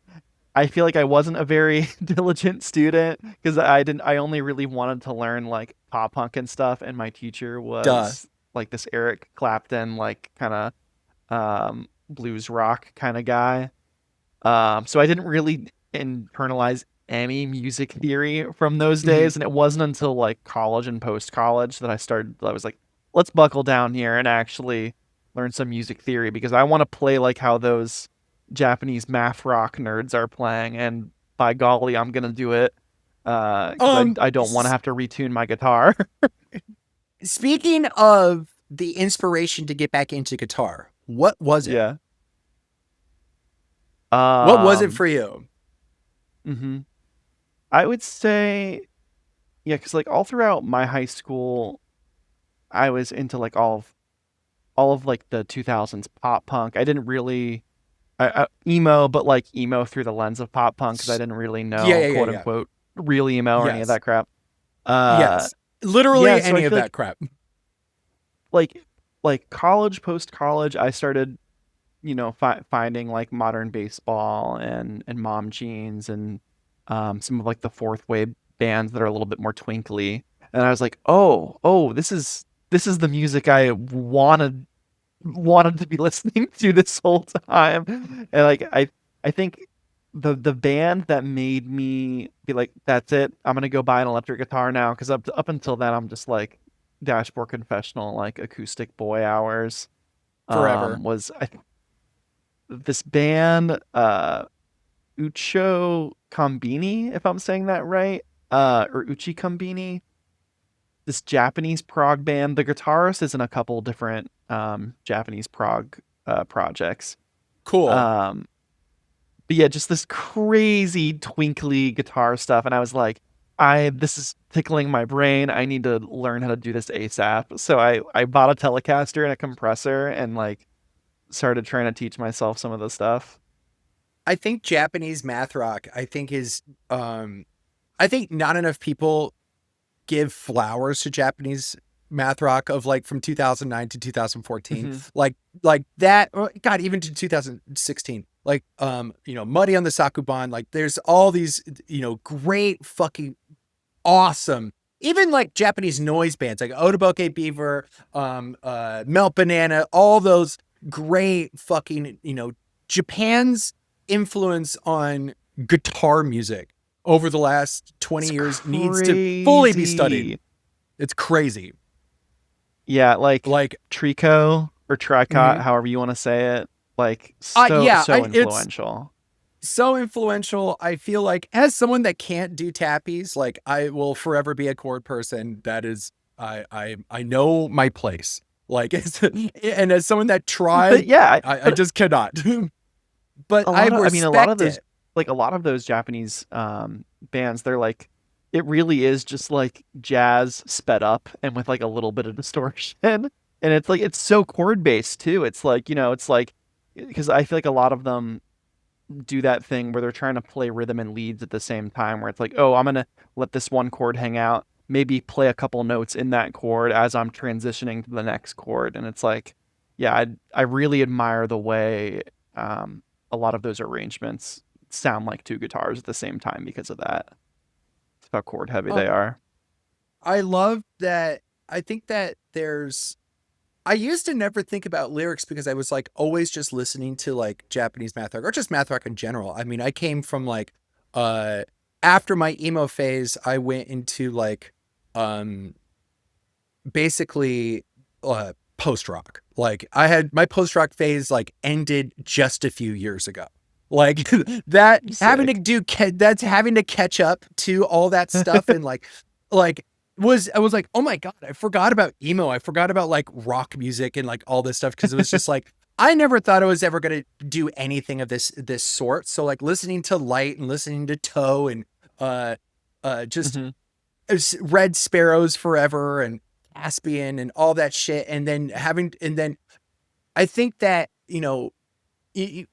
I feel like I wasn't a very diligent student because I only really wanted to learn like pop punk and stuff, and my teacher Duh. was like this Eric Clapton like kind of blues rock kind of guy. So I didn't really internalize any music theory from those Hmm. days, and it wasn't until like college and post college that I was like, let's buckle down here and actually learn some music theory because I want to play like how those Japanese math rock nerds are playing, and by golly, I'm gonna do it. Because I don't want to S- have to retune my guitar. Speaking of the inspiration to get back into guitar, what was it? Yeah. What was it Um. for you? hmm I would say yeah, because like all throughout my high school, I was into like all of like the 2000s pop punk. I didn't really emo, but like emo through the lens of pop punk because I didn't really Yeah, know yeah, yeah, quote yeah. unquote real emo or any of Yes. that crap. Uh, Yes. yeah, Literally so I any of feel that crap. like college, post college, I started finding like modern baseball and mom jeans and some of like the fourth wave bands that are a little bit more twinkly, and I was like, oh, this is the music I wanted to be listening to this whole time. And like I think the band that made me be like, that's it, I'm gonna go buy an electric guitar now, because up until then I'm just like Dashboard Confessional, like acoustic boy hours. Forever. Was this band Ucho Combini, if I'm saying that right, or Uchi Combini, this Japanese prog band. The guitarist is in a couple different Japanese prog projects. Cool. Um, but yeah, just this crazy twinkly guitar stuff, and I was like, I this is tickling my brain. I need to learn how to do this ASAP. So I bought a Telecaster and a compressor and like started trying to teach myself some of the stuff. I think Japanese math rock, um I think not enough people give flowers to Japanese math rock of like from 2009 to 2014. hmm Like that, or God, even to 2016. Like Muddy on the Sakuban, like there's all these, great fucking awesome, even like Japanese noise bands like Otoboke Beaver, Melt Banana, all those great fucking, Japan's influence on guitar music over the last 20 It's years needs to fully be studied. crazy. It's crazy. Yeah, like Like, Trico or Tricot, mhm. however you want to say it. Like so Yeah, so it's influential. so influential. I feel like as someone that can't do tappies, like I will forever be a chord person. That is, I know my place. Like, and as someone that But tried, yeah, I but just cannot. But a I lot of I mean a lot of respect those it. like a lot of those Japanese bands, they're like it really is just like jazz sped up and with like a little bit of distortion. And it's like it's so chord based too. It's like, it's like because I feel like a lot of them do that thing where they're trying to play rhythm and leads at the same time, where it's like, oh, I'm gonna let this one chord hang out, maybe play a couple notes in that chord as I'm transitioning to the next chord. And it's like, yeah, I really admire the way a lot of those arrangements sound like two guitars at the same time because of that. It's how chord heavy they Um, are. I love that. I think that I used to never think about lyrics because I was like always just listening to like Japanese math rock or just math rock in general. I mean, I came from like, uh, after my emo phase, I went into like, um, basically, post rock. Like I had my post rock phase like ended just a few years ago. Like that having to Sick. do that's having to catch up to all that stuff and like was I was like, oh my God, I forgot about emo. I forgot about like rock music and like all this stuff because it was just like I never thought I was ever gonna do anything of this sort. So like listening to Light and listening to Toe and uh just hmm Red Sparrows Forever and Caspian and all that shit. And then I think that,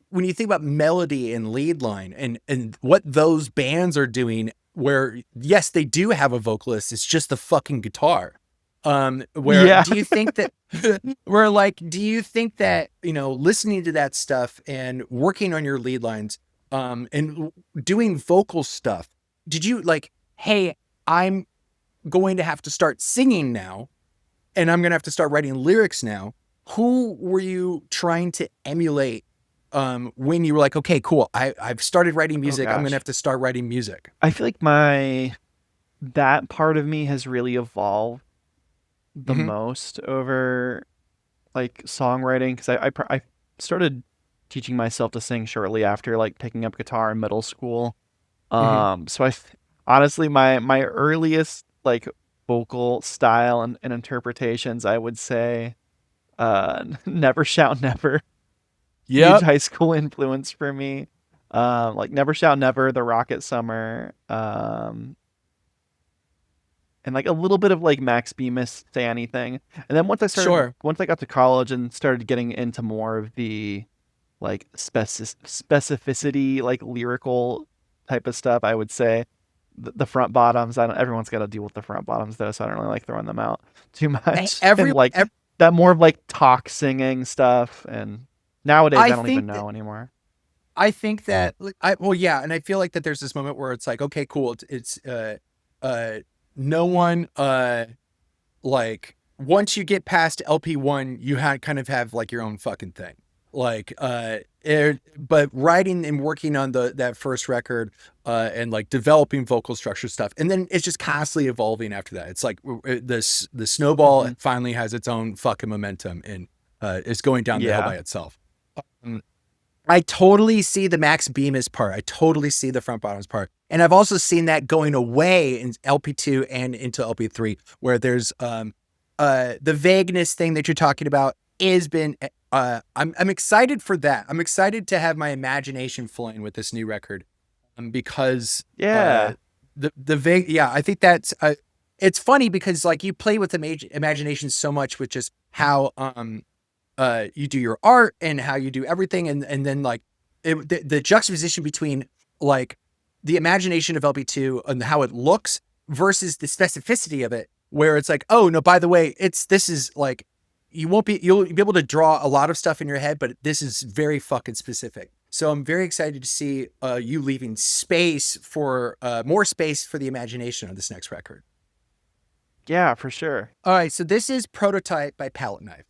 when you think about melody and lead line and what those bands are doing where yes, they do have a vocalist. It's just the fucking guitar. Where Yeah. do you think that do you think that, listening to that stuff and working on your lead lines, and doing vocal stuff, did you like, hey, I'm going to have to start singing now and I'm going to have to start writing lyrics now? Who were you trying to emulate when you were like, okay, cool, I've started writing Oh music, I'm going to gosh. have to start writing music? I feel like that part of me has really evolved the Mm-hmm. most over like songwriting because I started teaching myself to sing shortly after like picking up guitar in middle school. Mm-hmm. So honestly my earliest like vocal style and interpretations I would say Never Shout Never, huge Yep. high school influence for me. Like Never Shout Never, The Rocket Summer, and like a little bit of like Max Bemis Say Anything. And then Sure. once I got to college and started getting into more of the like specificity, like lyrical type of stuff, I would say the front bottoms. I don't. Everyone's got to deal with the front bottoms though, so I don't really like throwing them out too much. And Every, like that more of like talk singing stuff. And nowadays, I I don't even think that know anymore. I think that like, well, yeah, and I feel like that there's this moment where it's like, okay, cool, uh no one like once you get past LP1, you kind of have like your own fucking thing. Like but writing and working on that first record, and like developing vocal structure stuff, and then it's just constantly evolving after that. It's like the snowball Hmm. finally has its own fucking momentum and it's going down the hill Yeah. by itself. Um, I totally see the Max Bemis part. I totally see the front bottoms part. And I've also seen that going away in LP2 and into LP3, where there's the vagueness thing that you're talking about has been I'm excited for that. I'm excited to have my imagination flowing with this new record. Because Yeah. the vague, yeah, I think that's it's funny because like you play with imagination so much with just how you do your art and how you do everything, and then like the juxtaposition between like the imagination of LP2 and how it looks versus the specificity of it, where it's like, oh no, by the way, this is like you'll be able to draw a lot of stuff in your head, but this is very fucking specific. So I'm very excited to see you leaving space for more space for the imagination on this next record. Yeah, for sure. All right, so this is Prototype by Pallet Knife.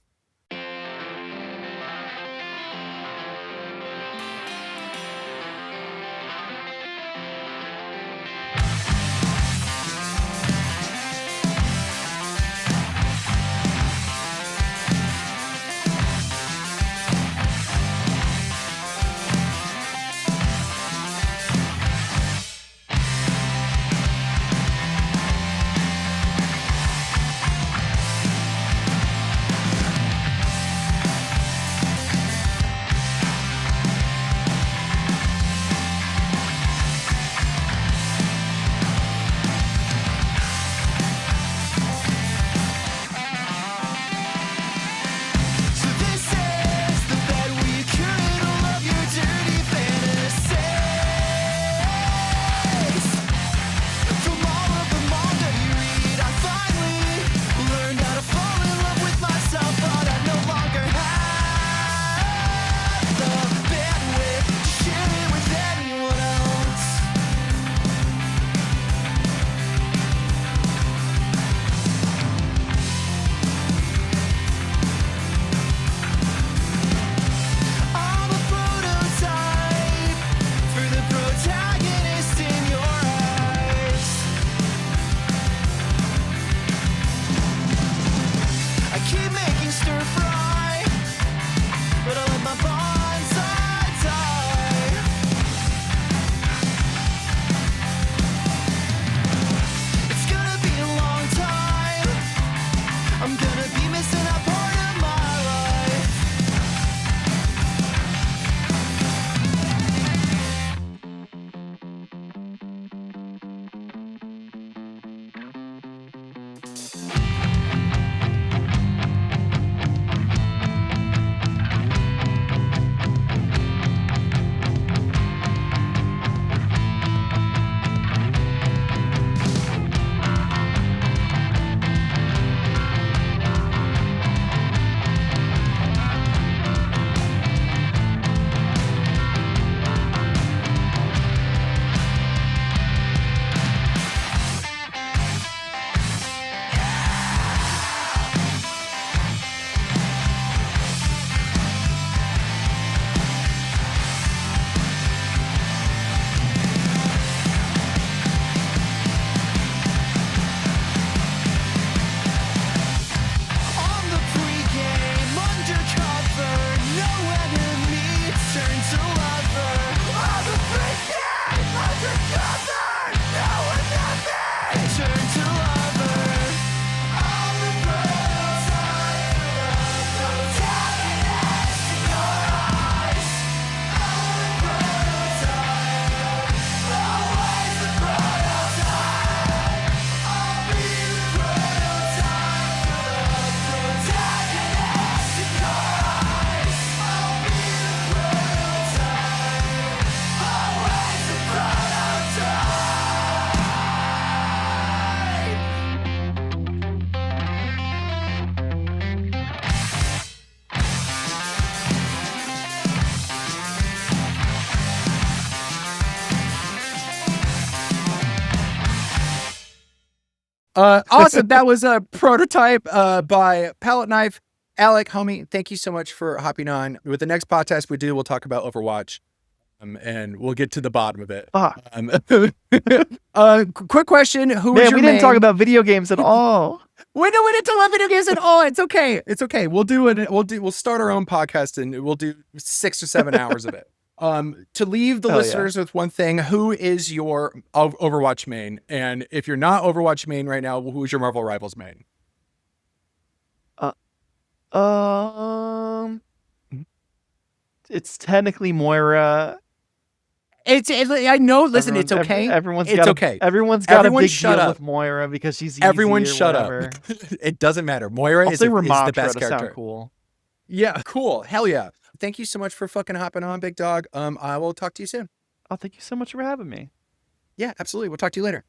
Awesome. That was a prototype by Pallet Knife. Alec, homie, thank you so much for hopping on. With the next podcast we do, we'll talk about Overwatch, and we'll get to the bottom of it. Fuck. Quick question: Who was Man, your we didn't main? talk about video games at all. We didn't talk about video games at all. It's okay. It's okay. We'll do it. We'll start our own podcast and we'll do 6 or 7 hours of it. To leave the Hell listeners with one thing: who is your Overwatch main? And if you're not Overwatch main right now, who's your Marvel Rivals main? It's technically Moira. I know. Listen, it's okay. Everyone's it's got okay. Everyone's got Everyone a big shut deal up. with Moira because she's easy. Everyone or shut whatever. up. It doesn't matter. Moira I'll is say the Ramattra best to character. sound cool. Yeah, cool. Hell yeah. Thank you so much for fucking hopping on, big dog. I will talk to you soon. Oh, thank you so much for having me. Yeah, absolutely. We'll talk to you later.